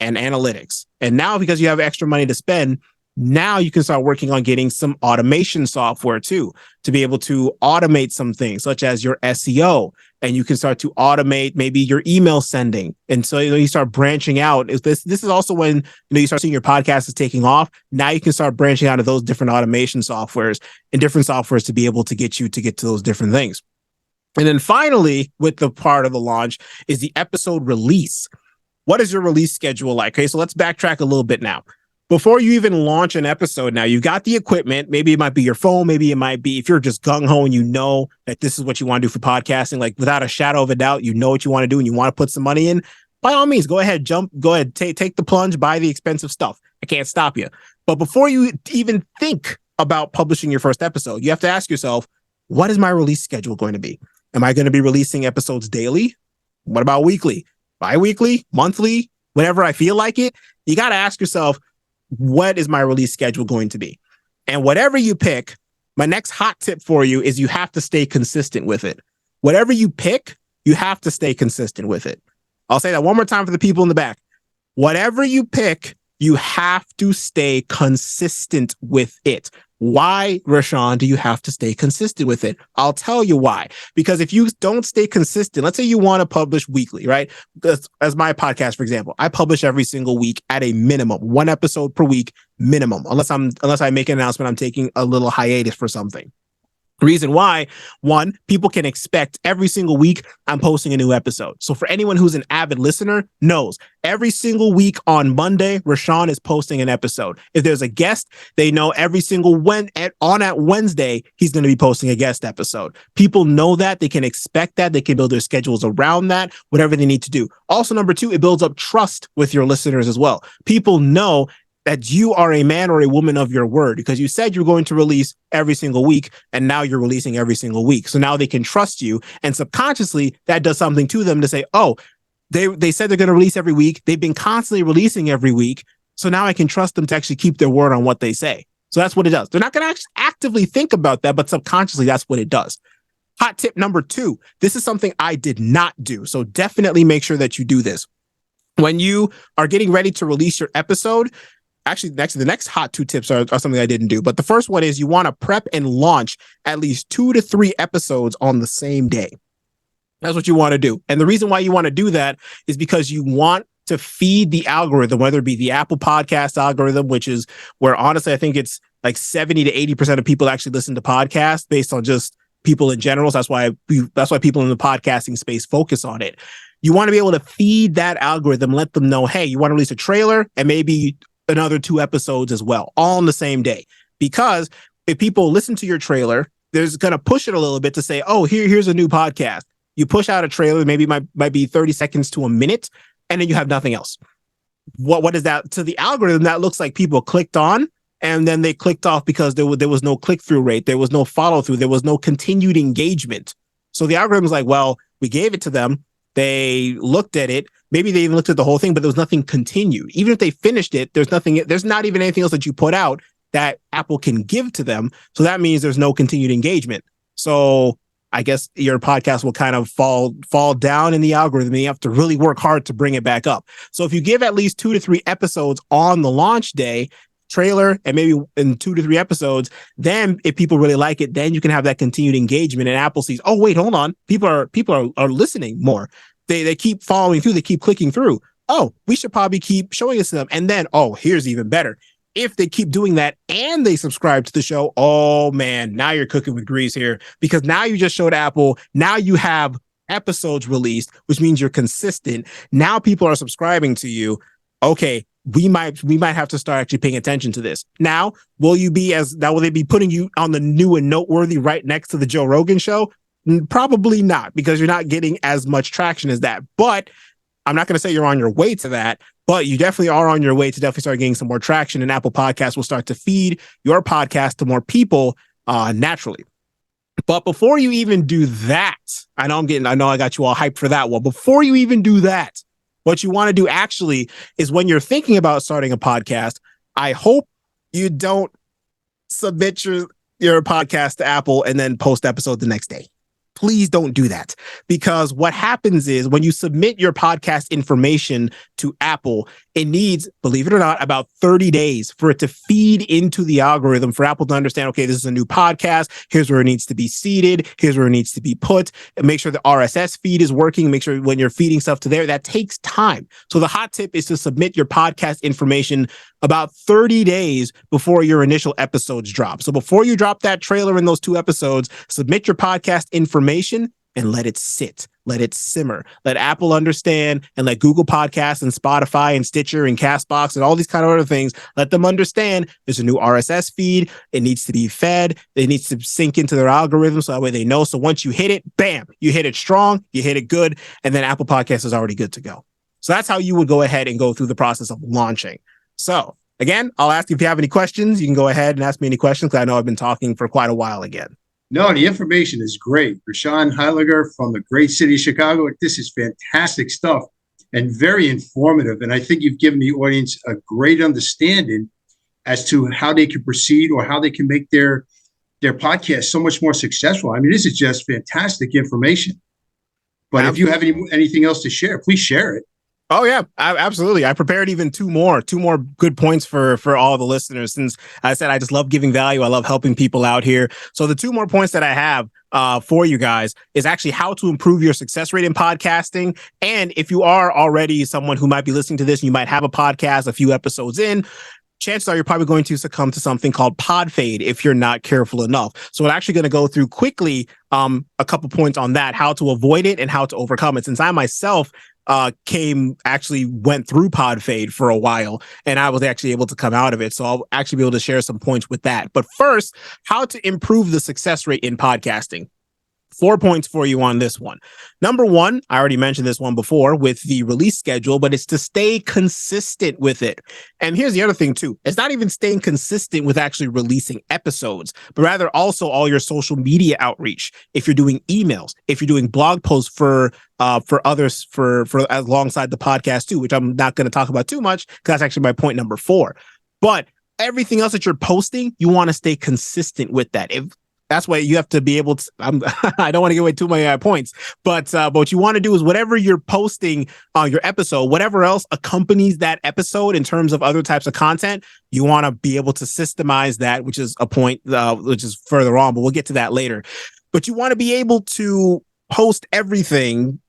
and analytics. And now, because you have extra money to spend, now you can start working on getting some automation software too, to be able to automate some things such as your SEO. And you can start to automate maybe your email sending. And so, you start branching out. This is also when, you start seeing your podcast is taking off. Now you can start branching out of those different automation softwares and different softwares to be able to get to those different things. And then finally, with the part of the launch is the episode release. What is your release schedule like? Okay, so let's backtrack a little bit now. Before you even launch an episode, now you've got the equipment. Maybe it might be your phone. Maybe it might be, if you're just gung-ho and you know that this is what you want to do for podcasting, like without a shadow of a doubt, you know what you want to do and you want to put some money in, by all means, go ahead, take the plunge, buy the expensive stuff. I can't stop you. But before you even think about publishing your first episode, you have to ask yourself, what is my release schedule going to be? Am I going to be releasing episodes daily? What about weekly, bi-weekly, monthly, whenever I feel like it? You got to ask yourself, what is my release schedule going to be? And whatever you pick, my next hot tip for you is you have to stay consistent with it. Whatever you pick, you have to stay consistent with it. I'll say that one more time for the people in the back. Whatever you pick, you have to stay consistent with it. Why, Rasean, do you have to stay consistent with it? I'll tell you why. Because if you don't stay consistent, let's say you want to publish weekly, right? As my podcast, for example, I publish every single week at a minimum, 1 episode per week minimum, unless I make an announcement I'm taking a little hiatus for something. Reason why, one, people can expect every single week I'm posting a new episode. So for anyone who's an avid listener knows every single week on Monday, Rasean is posting an episode. If there's a guest, they know every single at Wednesday, he's going to be posting a guest episode. People know that. They can expect that. They can build their schedules around that, whatever they need to do. Also, number 2, it builds up trust with your listeners as well. People know that you are a man or a woman of your word, because you said you're going to release every single week, and now you're releasing every single week. So now they can trust you, and subconsciously that does something to them to say, oh, they said they're going to release every week. They've been constantly releasing every week. So now I can trust them to actually keep their word on what they say. So that's what it does. They're not going to actively think about that, but subconsciously that's what it does. Hot tip number 2. This is something I did not do. So definitely make sure that you do this. When you are getting ready to release your episode, actually, the next hot 2 tips are something I didn't do. But the first one is you want to prep and launch at least 2 to 3 episodes on the same day. That's what you want to do. And the reason why you want to do that is because you want to feed the algorithm, whether it be the Apple Podcast algorithm, which is where honestly, I think it's like 70 to 80% of people actually listen to podcasts based on just people in general. So that's why people in the podcasting space focus on it. You want to be able to feed that algorithm, let them know, hey, you want to release a trailer and maybe another 2 episodes as well, all on the same day. Because if people listen to your trailer, there's going to push it a little bit to say, oh, here's a new podcast. You push out a trailer, maybe it might be 30 seconds to a minute, and then you have nothing else. What is that? To the algorithm, that looks like people clicked on, and then they clicked off because there was no click-through rate, there was no follow-through, there was no continued engagement. So the algorithm's like, well, we gave it to them, they looked at it, maybe they even looked at the whole thing, but there was nothing continued. Even if they finished it, there's not even anything else that you put out that Apple can give to them. So that means there's no continued engagement. So I guess your podcast will kind of fall down in the algorithm, and you have to really work hard to bring it back up. So if you give at least 2 to 3 episodes on the launch day, trailer, and maybe in 2 to 3 episodes, then if people really like it, then you can have that continued engagement, and Apple sees, oh, wait, hold on. People are listening more. They keep following through. They keep clicking through. Oh, we should probably keep showing this to them. And then, oh, here's even better. If they keep doing that and they subscribe to the show, oh man, now you're cooking with grease here, because now you just showed Apple. Now you have episodes released, which means you're consistent. Now people are subscribing to you. Okay, we might have to start actually paying attention to this. Now, will they be putting you on the new and noteworthy right next to the Joe Rogan show? Probably not, because you're not getting as much traction as that. But I'm not going to say you're on your way to that, but you definitely are on your way to definitely start getting some more traction, and Apple Podcasts will start to feed your podcast to more people naturally. But before you even do that, I know I got you all hyped for that one. Before you even do that, what you want to do actually is, when you're thinking about starting a podcast, I hope you don't submit your your podcast to Apple and then post episode the next day. Please don't do that, because what happens is when you submit your podcast information to Apple, it needs, believe it or not, about 30 days for it to feed into the algorithm for Apple to understand, okay, this is a new podcast. Here's where it needs to be seeded. Here's where it needs to be put. And make sure the RSS feed is working. Make sure when you're feeding stuff to there, that takes time. So the hot tip is to submit your podcast information about 30 days before your initial episodes drop. So before you drop that trailer in those 2 episodes, submit your podcast information and let it sit, let it simmer, let Apple understand, and let Google Podcasts and Spotify and Stitcher and Castbox and all these kind of other things, let them understand there's a new RSS feed. It needs to be fed. It needs to sync into their algorithm so that way they know. So once you hit it, bam, you hit it strong, you hit it good, and then Apple Podcasts is already good to go. So that's how you would go ahead and go through the process of launching. So again, I'll ask you if you have any questions. You can go ahead and ask me any questions, because I know I've been talking for quite a while again. No, the information is great. Rasean Hyligar from the great city of Chicago. This is fantastic stuff and very informative. And I think you've given the audience a great understanding as to how they can proceed or how they can make their podcast so much more successful. I mean, this is just fantastic information. But if you have anything else to share, please share it. Oh yeah, absolutely. I prepared even two more good points for all the listeners. Since I said I just love giving value, I love helping people out here. So the 2 more points that I have for you guys is actually how to improve your success rate in podcasting. And if you are already someone who might be listening to this, and you might have a podcast a few episodes in, chances are you're probably going to succumb to something called pod fade if you're not careful enough. So we're actually going to go through quickly a couple points on that, how to avoid it and how to overcome it. Since I myself went through pod fade for a while, and I was actually able to come out of it. So I'll actually be able to share some points with that. But first, how to improve the success rate in podcasting. 4 points for you on this one. Number 1, I already mentioned this one before with the release schedule, but it's to stay consistent with it. And here's the other thing too. It's not even staying consistent with actually releasing episodes, but rather also all your social media outreach. If you're doing emails, if you're doing blog posts for others, for alongside the podcast too, which I'm not going to talk about too much because that's actually my point number 4. But everything else that you're posting, you want to stay consistent with that. That's why you have to be able to, I don't want to give away too many points, but what you want to do is whatever you're posting on your episode, whatever else accompanies that episode in terms of other types of content, you want to be able to systemize that, which is a point which is further on, but we'll get to that later. But you want to be able to post everything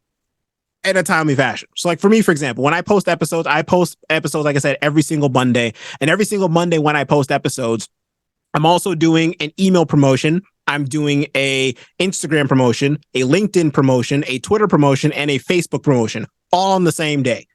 in a timely fashion. So like for me, for example, when I post episodes, like I said, every single Monday. And every single Monday when I post episodes, I'm also doing an email promotion. I'm doing a Instagram promotion, a LinkedIn promotion, a Twitter promotion, and a Facebook promotion all on the same day.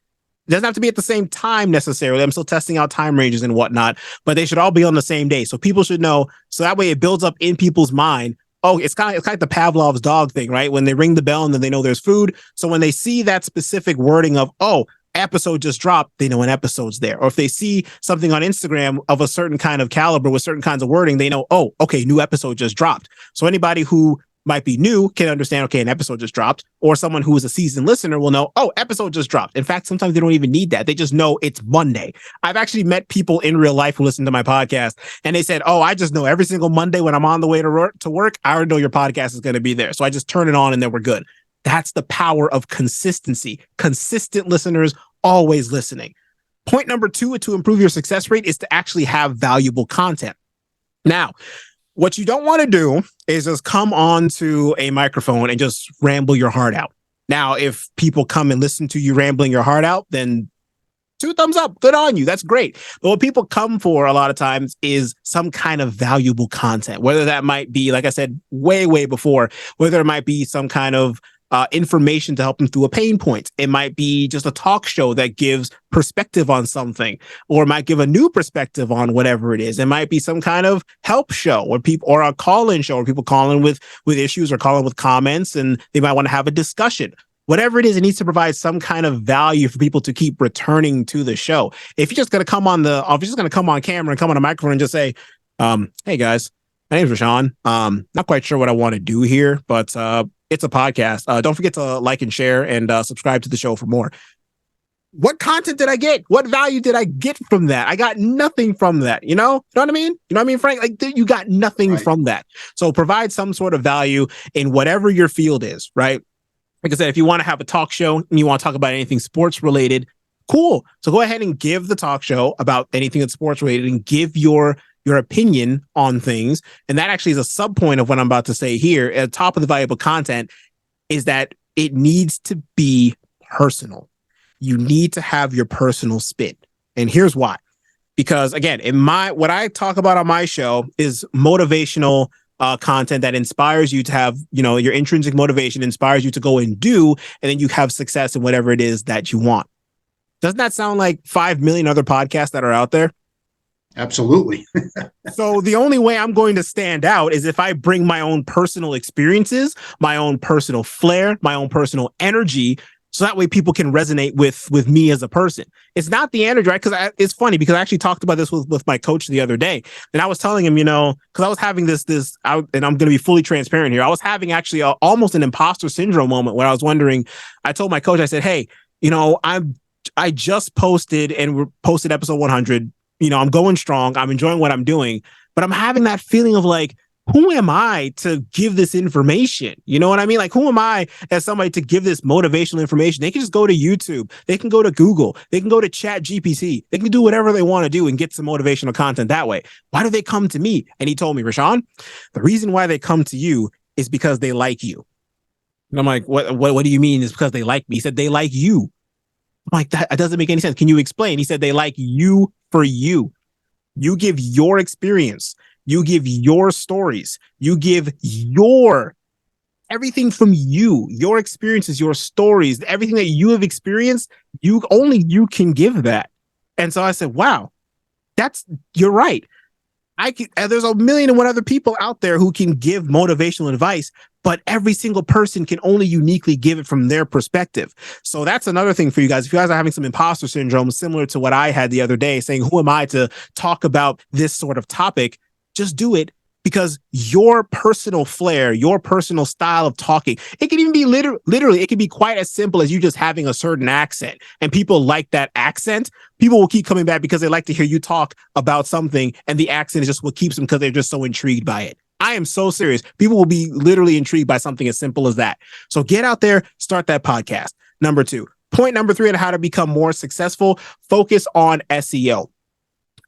It doesn't have to be at the same time necessarily. I'm still testing out time ranges and whatnot, but they should all be on the same day. So people should know. So that way it builds up in people's mind. Oh, it's kind of like the Pavlov's dog thing, right? When they ring the bell and then they know there's food. So when they see that specific wording of, oh, episode just dropped, they know an episode's there. Or if they see something on Instagram of a certain kind of caliber with certain kinds of wording, they know, oh, okay, new episode just dropped. So anybody who might be new can understand, okay, an episode just dropped. Or someone who is a seasoned listener will know, oh, episode just dropped. In fact, sometimes they don't even need that. They just know it's Monday. I've actually met people in real life who listen to my podcast and they said, oh, I just know every single Monday when I'm on the way to work, I already know your podcast is going to be there. So I just turn it on and then we're good. That's the power of consistency. Consistent listeners always listening. Point number 2 to improve your success rate is to actually have valuable content. Now, what you don't want to do is just come on to a microphone and just ramble your heart out. Now, if people come and listen to you rambling your heart out, then 2 thumbs up. Good on you. That's great. But what people come for a lot of times is some kind of valuable content, whether that might be, like I said, way before, whether it might be some kind of information to help them through a pain point. It might be just a talk show that gives perspective on something, or it might give a new perspective on whatever it is. It might be some kind of help show or a call-in show where people call in with issues or call in with comments and they might want to have a discussion. Whatever it is, it needs to provide some kind of value for people to keep returning to the show. If you're just going to come on camera and come on a microphone and just say, hey guys, my name's Rasean. Not quite sure what I want to do here, but it's a podcast. Don't forget to like and share and subscribe to the show for more. what content did I get? What value did I get from that? I got nothing from that. You know what I mean? You know what I mean, Frank? Like you got nothing from that. So provide some sort of value in whatever your field is, right? Like I said, if you want to have a talk show and you want to talk about anything sports related, cool. So go ahead and give the talk show about anything that's sports related and give your opinion on things. And that actually is a sub point of what I'm about to say here. At the top of the valuable content is that it needs to be personal. You need to have your personal spin. And here's why. Because again, what I talk about on my show is motivational content that inspires you to have, your intrinsic motivation inspires you to go and do, and then you have success in whatever it is that you want. Doesn't that sound like 5 million other podcasts that are out there? Absolutely. So the only way I'm going to stand out is if I bring my own personal experiences, my own personal flair, my own personal energy, so that way people can resonate with me as a person. It's not the energy, right? Because it's funny because I actually talked about this with my coach the other day. And I was telling him, because I was having and I'm going to be fully transparent here. I was having actually almost an imposter syndrome moment where I was wondering, I told my coach, I said, hey, I just posted episode 100. I'm going strong. I'm enjoying what I'm doing, but I'm having that feeling of like, who am I to give this information? You know what I mean? Like, who am I as somebody to give this motivational information? They can just go to YouTube. They can go to Google. They can go to Chat GPT. They can do whatever they want to do and get some motivational content that way. Why do they come to me? And he told me, Rasean, the reason why they come to you is because they like you. And I'm like, what do you mean? It's because they like me? He said, they like you. I'm like, that doesn't make any sense. Can you explain? He said, they like you for you. You give your experience. You give your stories. You give your everything from you, your experiences, your stories, everything that you have experienced. You can give that. And so I said, wow, you're right. There's a million and one other people out there who can give motivational advice, but every single person can only uniquely give it from their perspective. So that's another thing for you guys. If you guys are having some imposter syndrome, similar to what I had the other day, saying, who am I to talk about this sort of topic? Just do it because your personal flair, your personal style of talking, it can even be literally, it can be quite as simple as you just having a certain accent, and people like that accent. People will keep coming back because they like to hear you talk about something, and the accent is just what keeps them because they're just so intrigued by it. I am so serious. People will be literally intrigued by something as simple as that. So get out there, start that podcast. Number 2, point number 3 on how to become more successful, focus on SEO.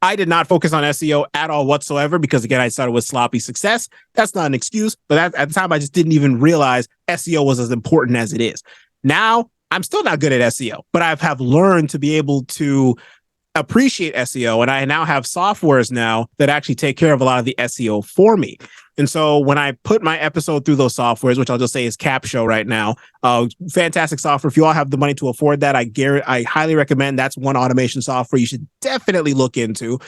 I did not focus on SEO at all whatsoever because, again, I started with sloppy success. That's not an excuse, but at the time, I just didn't even realize SEO was as important as it is. Now, I'm still not good at SEO, but I have learned to be able to appreciate SEO, and I now have softwares now that actually take care of a lot of the SEO for me. And so when I put my episode through those softwares, which I'll just say is Capshow right now, fantastic software. If you all have the money to afford that, I highly recommend. That's one automation software you should definitely look into.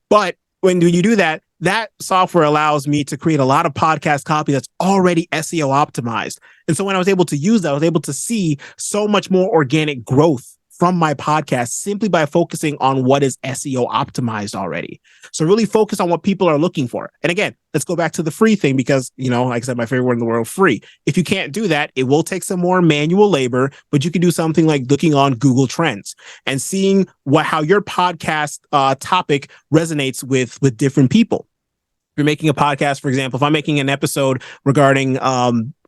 But when you do that, that software allows me to create a lot of podcast copy that's already SEO optimized. And so when I was able to use that, I was able to see so much more organic growth from my podcast simply by focusing on what is SEO optimized already. So really focus on what people are looking for. And again, let's go back to the free thing because, like I said, my favorite word in the world, free. If you can't do that, it will take some more manual labor, but you can do something like looking on Google Trends and seeing how your podcast topic resonates with different people. If you're making a podcast, for example, if I'm making an episode regarding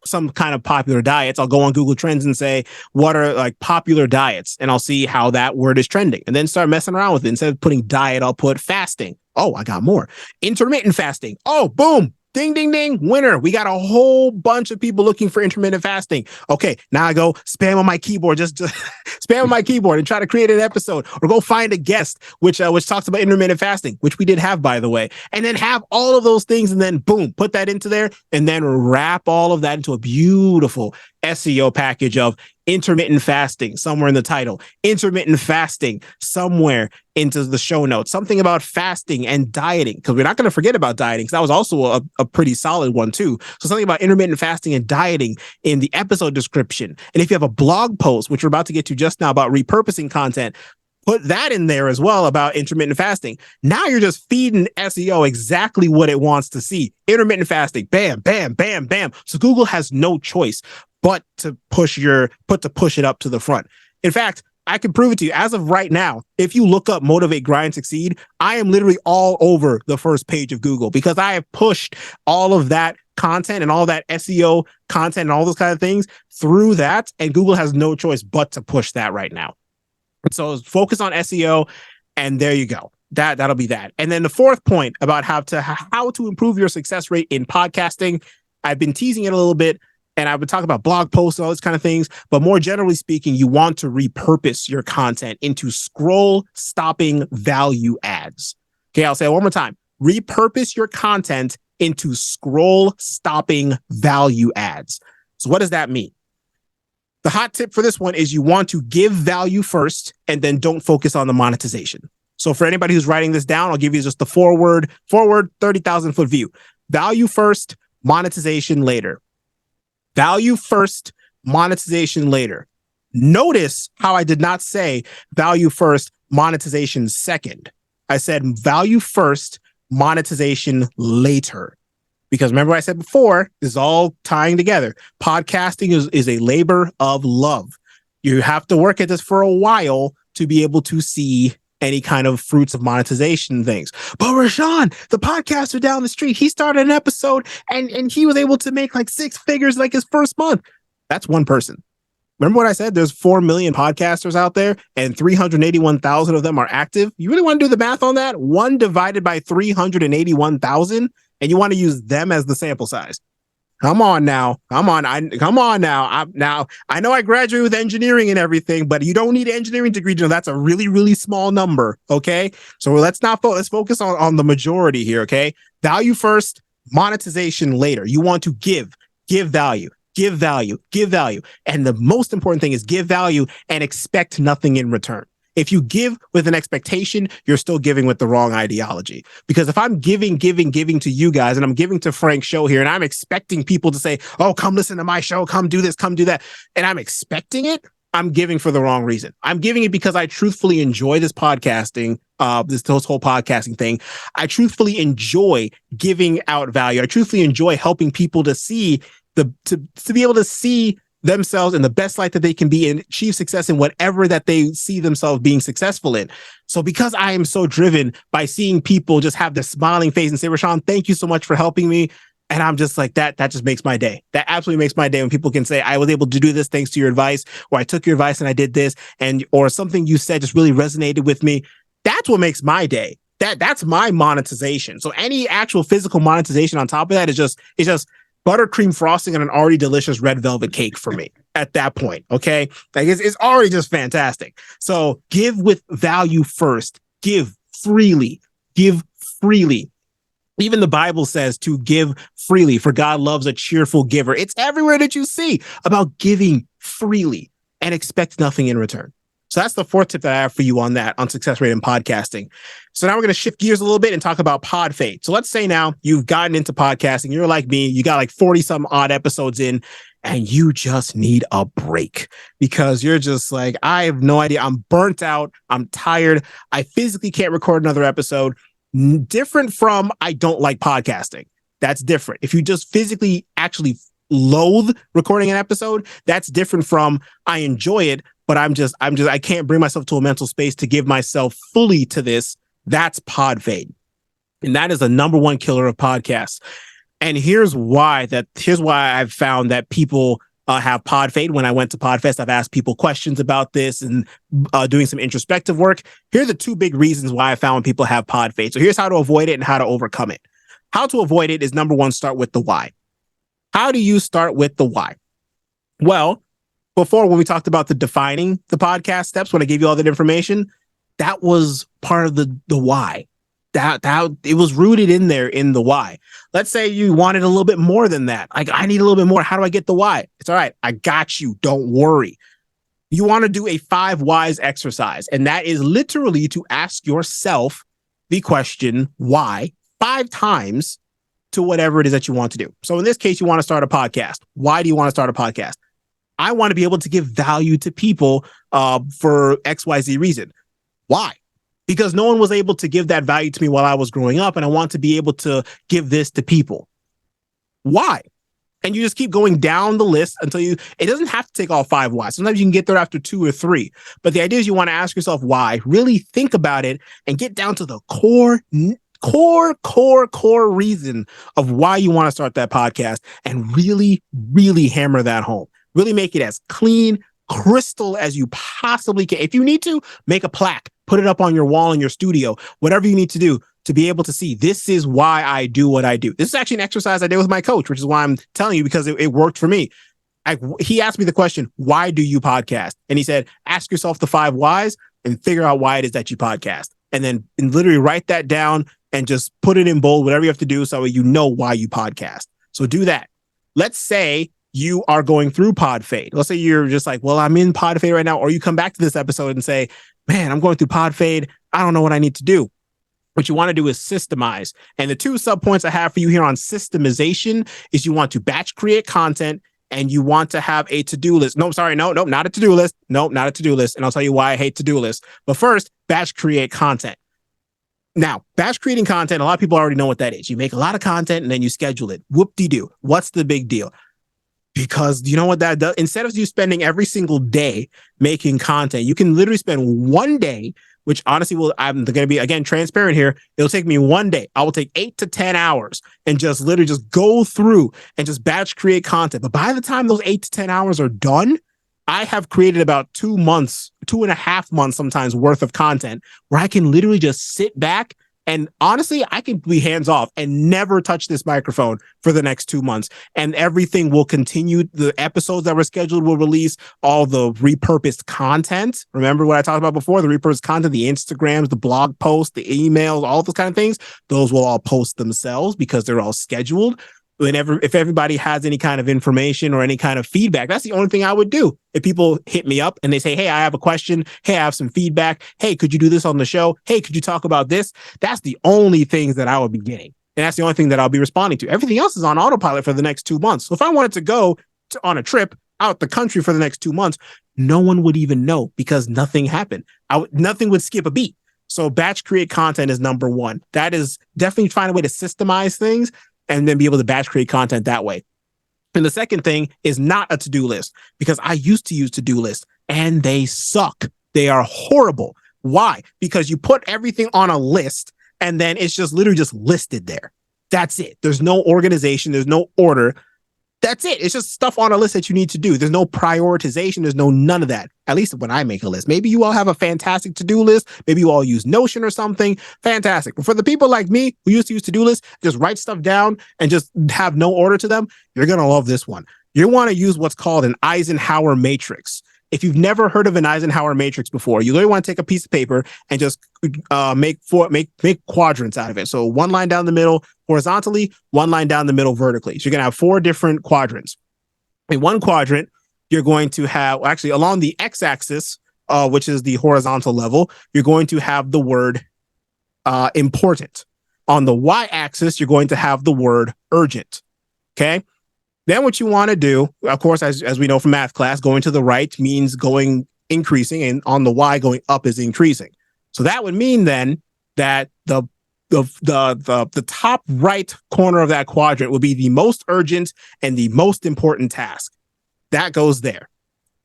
some kind of popular diets, I'll go on Google Trends and say, what are like popular diets? And I'll see how that word is trending and then start messing around with it. Instead of putting diet, I'll put fasting. Oh, I got more. Intermittent fasting. Oh, boom. Ding, ding, ding. Winner. We got a whole bunch of people looking for intermittent fasting. Okay, now I go spam on my keyboard, just spam on my keyboard and try to create an episode, or go find a guest which talks about intermittent fasting, which we did have, by the way, and then have all of those things and then boom, put that into there and then wrap all of that into a beautiful SEO package of intermittent fasting somewhere in the title, intermittent fasting somewhere into the show notes, something about fasting and dieting, because we're not going to forget about dieting, because that was also a pretty solid one too. So something about intermittent fasting and dieting in the episode description. And if you have a blog post, which we're about to get to just now, about repurposing content, put that in there as well about intermittent fasting. Now you're just feeding SEO exactly what it wants to see. Intermittent fasting, bam, bam, bam, bam. So Google has no choice but to push it up to the front. In fact, I can prove it to you. As of right now, if you look up Motivate, Grind, Succeed, I am literally all over the first page of Google because I have pushed all of that content and all that SEO content and all those kind of things through that. And Google has no choice but to push that right now. And so focus on SEO, and there you go. That'll be that. And then the fourth point about how to improve your success rate in podcasting, I've been teasing it a little bit, and I've been talking about blog posts and all those kind of things. But more generally speaking, you want to repurpose your content into scroll stopping value ads. Okay, I'll say it one more time. Repurpose your content into scroll stopping value ads. So what does that mean? The hot tip for this one is you want to give value first and then don't focus on the monetization. So for anybody who's writing this down, I'll give you just the forward 30,000 foot view. Value first, monetization later. Value first, monetization later. Notice how I did not say value first, monetization second. I said value first, monetization later. Because remember what I said before, this is all tying together. Podcasting is a labor of love. You have to work at this for a while to be able to see any kind of fruits of monetization things. But Rasean, the podcaster down the street, he started an episode and he was able to make like 6 figures like his first month. That's one person. Remember what I said? There's 4 million podcasters out there and 381,000 of them are active. You really want to do the math on that? 1 divided by 381,000, and you want to use them as the sample size. Come on now. I know I graduated with engineering and everything, but you don't need an engineering degree to know that's a really, really small number. Okay. So let's focus on the majority here. Okay. Value first, monetization later. You want to give value. And the most important thing is give value and expect nothing in return. If you give with an expectation, you're still giving with the wrong ideology. Because if I'm giving to you guys, and I'm giving to Frank's show here, and I'm expecting people to say, oh, come listen to my show, come do this, come do that, and I'm expecting it, I'm giving for the wrong reason. I'm giving it because I truthfully enjoy this podcasting, this whole podcasting thing. I truthfully enjoy giving out value. I truthfully enjoy helping people to see to be able to see themselves in the best light that they can be and achieve success in whatever that they see themselves being successful in. So because I am so driven by seeing people just have this smiling face and say, Rasean, thank you so much for helping me. And I'm just like, that just makes my day. That absolutely makes my day when people can say, I was able to do this thanks to your advice, or I took your advice and I did this, or something you said just really resonated with me. That's what makes my day. That's my monetization. So any actual physical monetization on top of that is just buttercream frosting on an already delicious red velvet cake for me at that point. Okay. Like it's already just fantastic. So give with value first, give freely. Even the Bible says to give freely, for God loves a cheerful giver. It's everywhere that you see about giving freely and expect nothing in return. So that's the fourth tip that I have for you on that, on success rate in podcasting. So now we're going to shift gears a little bit and talk about pod fade. So let's say now you've gotten into podcasting. You're like me. You got like 40 some odd episodes in and you just need a break because you're just like, I have no idea. I'm burnt out. I'm tired. I physically can't record another episode. Different from I don't like podcasting. That's different. If you just physically actually loathe recording an episode, that's different from I enjoy it, but I can't bring myself to a mental space to give myself fully to this. That's pod fade. And that is the number one killer of podcasts. And here's why I've found that people have pod fade. When I went to Podfest, I've asked people questions about this and doing some introspective work. Here are the 2 big reasons why I found people have pod fade. So here's how to avoid it and how to overcome it. How to avoid it is number 1, start with the why. How do you start with the why? Well, before when we talked about the defining the podcast steps, when I gave you all that information, that was part of the why. That it was rooted in there in the why. Let's say you wanted a little bit more than that. Like, I need a little bit more. How do I get the why? It's all right. I got you. Don't worry. You want to do a 5 whys exercise. And that is literally to ask yourself the question, why, 5 times to whatever it is that you want to do. So in this case, you want to start a podcast. Why do you want to start a podcast? I want to be able to give value to people for XYZ reason. Why? Because no one was able to give that value to me while I was growing up, and I want to be able to give this to people. Why? And you just keep going down the list until it doesn't have to take all 5 whys. Sometimes you can get there after 2 or 3. But the idea is you want to ask yourself why, really think about it, and get down to the core reason of why you want to start that podcast, and really, really hammer that home. Really make it as clean, crystal as you possibly can. If you need to, make a plaque, put it up on your wall in your studio, whatever you need to do to be able to see, this is why I do what I do. This is actually an exercise I did with my coach, which is why I'm telling you, because it worked for me. He asked me the question, why do you podcast? And he said, ask yourself the 5 whys and figure out why it is that you podcast. And then literally write that down and just put it in bold, whatever you have to do, so you know why you podcast. So do that. Let's say you are going through pod fade. Let's say you're just like, well, I'm in pod fade right now. Or you come back to this episode and say, man, I'm going through pod fade. I don't know what I need to do. What you want to do is systemize. And the 2 subpoints I have for you here on systemization is you want to batch create content, and you want to have a to-do list. No, not a to-do list. Nope, not a to-do list. And I'll tell you why I hate to-do lists. But first, batch create content. Now, batch creating content, a lot of people already know what that is. You make a lot of content and then you schedule it. Whoop-de-doo. What's the big deal? Because you know what that does? Instead of you spending every single day making content, you can literally spend one day, which honestly I'm going to be, again, transparent here. It'll take me one day. I will take 8 to 10 hours and just literally just go through and just batch create content. But by the time those 8 to 10 hours are done, I have created about 2 months, 2.5 months sometimes worth of content where I can literally just sit back. And honestly, I can be hands off and never touch this microphone for the next 2 months. And everything will continue. The episodes that were scheduled will release, all the repurposed content. Remember what I talked about before? The repurposed content, the Instagrams, the blog posts, the emails, all those kind of things. Those will all post themselves because they're all scheduled. If everybody has any kind of information or any kind of feedback, that's the only thing I would do. If people hit me up and they say, hey, I have a question. Hey, I have some feedback. Hey, could you do this on the show? Hey, could you talk about this? That's the only things that I would be getting. And that's the only thing that I'll be responding to. Everything else is on autopilot for the next 2 months. So if I wanted to go on a trip out the country for the next 2 months, no one would even know because nothing happened. Nothing would skip a beat. So batch create content is number 1. That is definitely find a way to systemize things and then be able to batch create content that way. And the second thing is not a to-do list, because I used to use to-do lists and they suck. They are horrible. Why? Because you put everything on a list and then it's just literally just listed there. That's it. There's no organization. There's no order. That's it. It's just stuff on a list that you need to do. There's no prioritization. There's none of that. At least when I make a list. Maybe you all have a fantastic to-do list. Maybe you all use Notion or something. Fantastic. But for the people like me who used to use to-do lists, just write stuff down and just have no order to them, you're going to love this one. You want to use what's called an Eisenhower matrix. If you've never heard of an Eisenhower matrix before, you literally want to take a piece of paper and just make quadrants out of it. So 1 line down the middle horizontally, 1 line down the middle vertically. So you're going to have 4 different quadrants. In one quadrant, you're going to have, actually along the x-axis, which is the horizontal level, you're going to have the word important. On the y-axis, you're going to have the word urgent. Okay. Then what you want to do, of course, as we know from math class, going to the right means increasing, and on the y going up is increasing. So that would mean then that the top right corner of that quadrant would be the most urgent and the most important task. That goes there.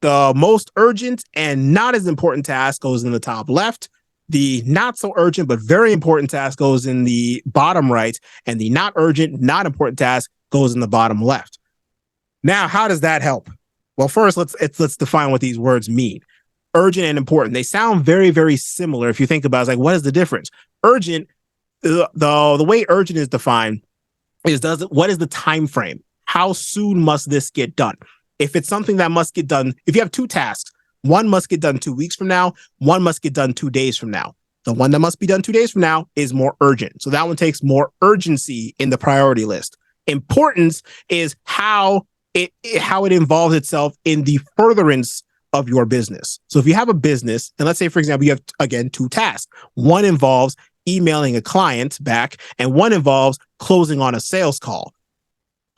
The most urgent and not as important task goes in the top left. The not so urgent but very important task goes in the bottom right, and the not urgent, not important task goes in the bottom left. Now, how does that help? Well, first, let's define what these words mean. Urgent and important. They sound very, very similar if you think about it. It's like, what is the difference? Urgent, the way urgent is defined is what is the time frame? How soon must this get done? If it's something that must get done, if you have 2 tasks, one must get done 2 weeks from now, one must get done 2 days from now. The one that must be done 2 days from now is more urgent. So that one takes more urgency in the priority list. Importance is how it involves itself in the furtherance of your business. So if you have a business, and let's say, for example, you have, again, 2 tasks. One involves emailing a client back, and one involves closing on a sales call.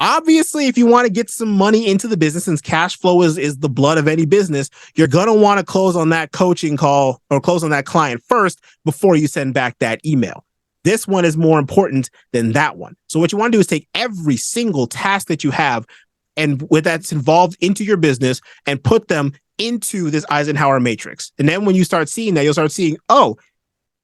Obviously, if you want to get some money into the business, since cash flow is the blood of any business, you're going to want to close on that coaching call or close on that client first before you send back that email. This one is more important than that one. So what you want to do is take every single task that you have, and what that's involved into your business and put them into this Eisenhower matrix. And then when you start seeing that, you'll start seeing, oh,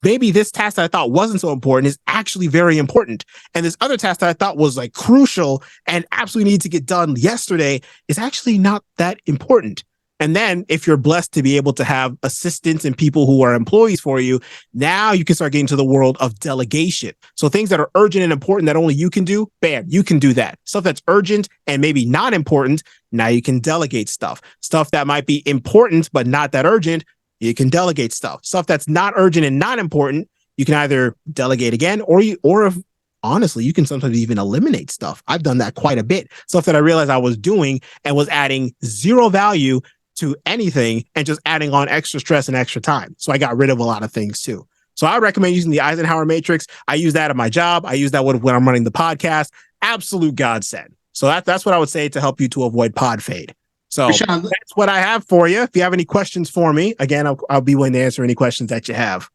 maybe this task that I thought wasn't so important is actually very important. And this other task that I thought was like crucial and absolutely needed to get done yesterday is actually not that important. And then if you're blessed to be able to have assistants and people who are employees for you, now you can start getting to the world of delegation. So things that are urgent and important that only you can do, bam, you can do that. Stuff that's urgent and maybe not important, now you can delegate stuff. Stuff that might be important but not that urgent, you can delegate stuff. Stuff that's not urgent and not important, you can either delegate again, or if honestly, you can sometimes even eliminate stuff. I've done that quite a bit. Stuff that I realized I was doing and was adding zero value to anything and just adding on extra stress and extra time. So I got rid of a lot of things too. So I recommend using the Eisenhower matrix. I use that at my job. I use that when I'm running the podcast. Absolute godsend. So that's what I would say to help you to avoid pod fade. So Rasean, that's what I have for you. If you have any questions for me, again, I'll be willing to answer any questions that you have.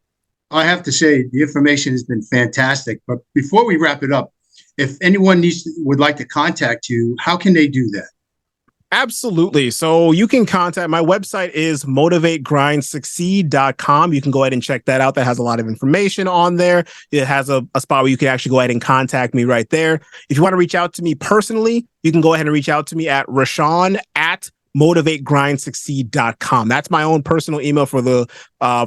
I have to say the information has been fantastic. But before we wrap it up, if anyone would like to contact you, how can they do that? Absolutely. So you can contact, my website is motivategrindsucceed.com. You can go ahead and check that out. That has a lot of information on there. It has a spot where you can actually go ahead and contact me right there. If you want to reach out to me personally, you can go ahead and reach out to me at Rasean at motivategrindsucceed.com. That's my own personal email for the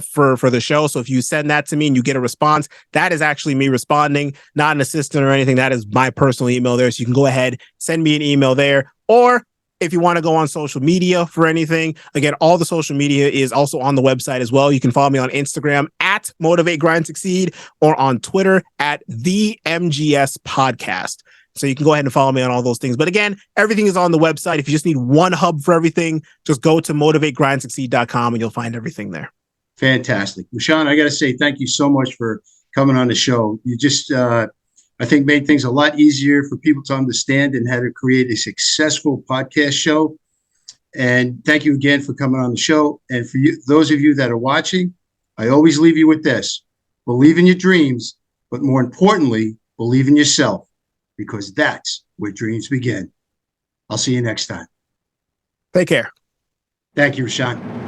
for the show. So if you send that to me and you get a response, that is actually me responding, not an assistant or anything. That is my personal email there. So you can go ahead, send me an email there. Or if you want to go on social media for anything, again, all the social media is also on the website as well. You can follow me on Instagram at Motivate Grind Succeed or on Twitter at the MGS Podcast. So you can go ahead and follow me on all those things. But again, everything is on the website. If you just need one hub for everything, just go to motivategrindsucceed.com and you'll find everything there. Fantastic. Rasean, I got to say thank you so much for coming on the show. You just, I think, made things a lot easier for people to understand and how to create a successful podcast show. And thank you again for coming on the show. And for you, those of you that are watching, I always leave you with this. Believe in your dreams, but more importantly, believe in yourself, because that's where dreams begin. I'll see you next time. Take care. Thank you, Rasean.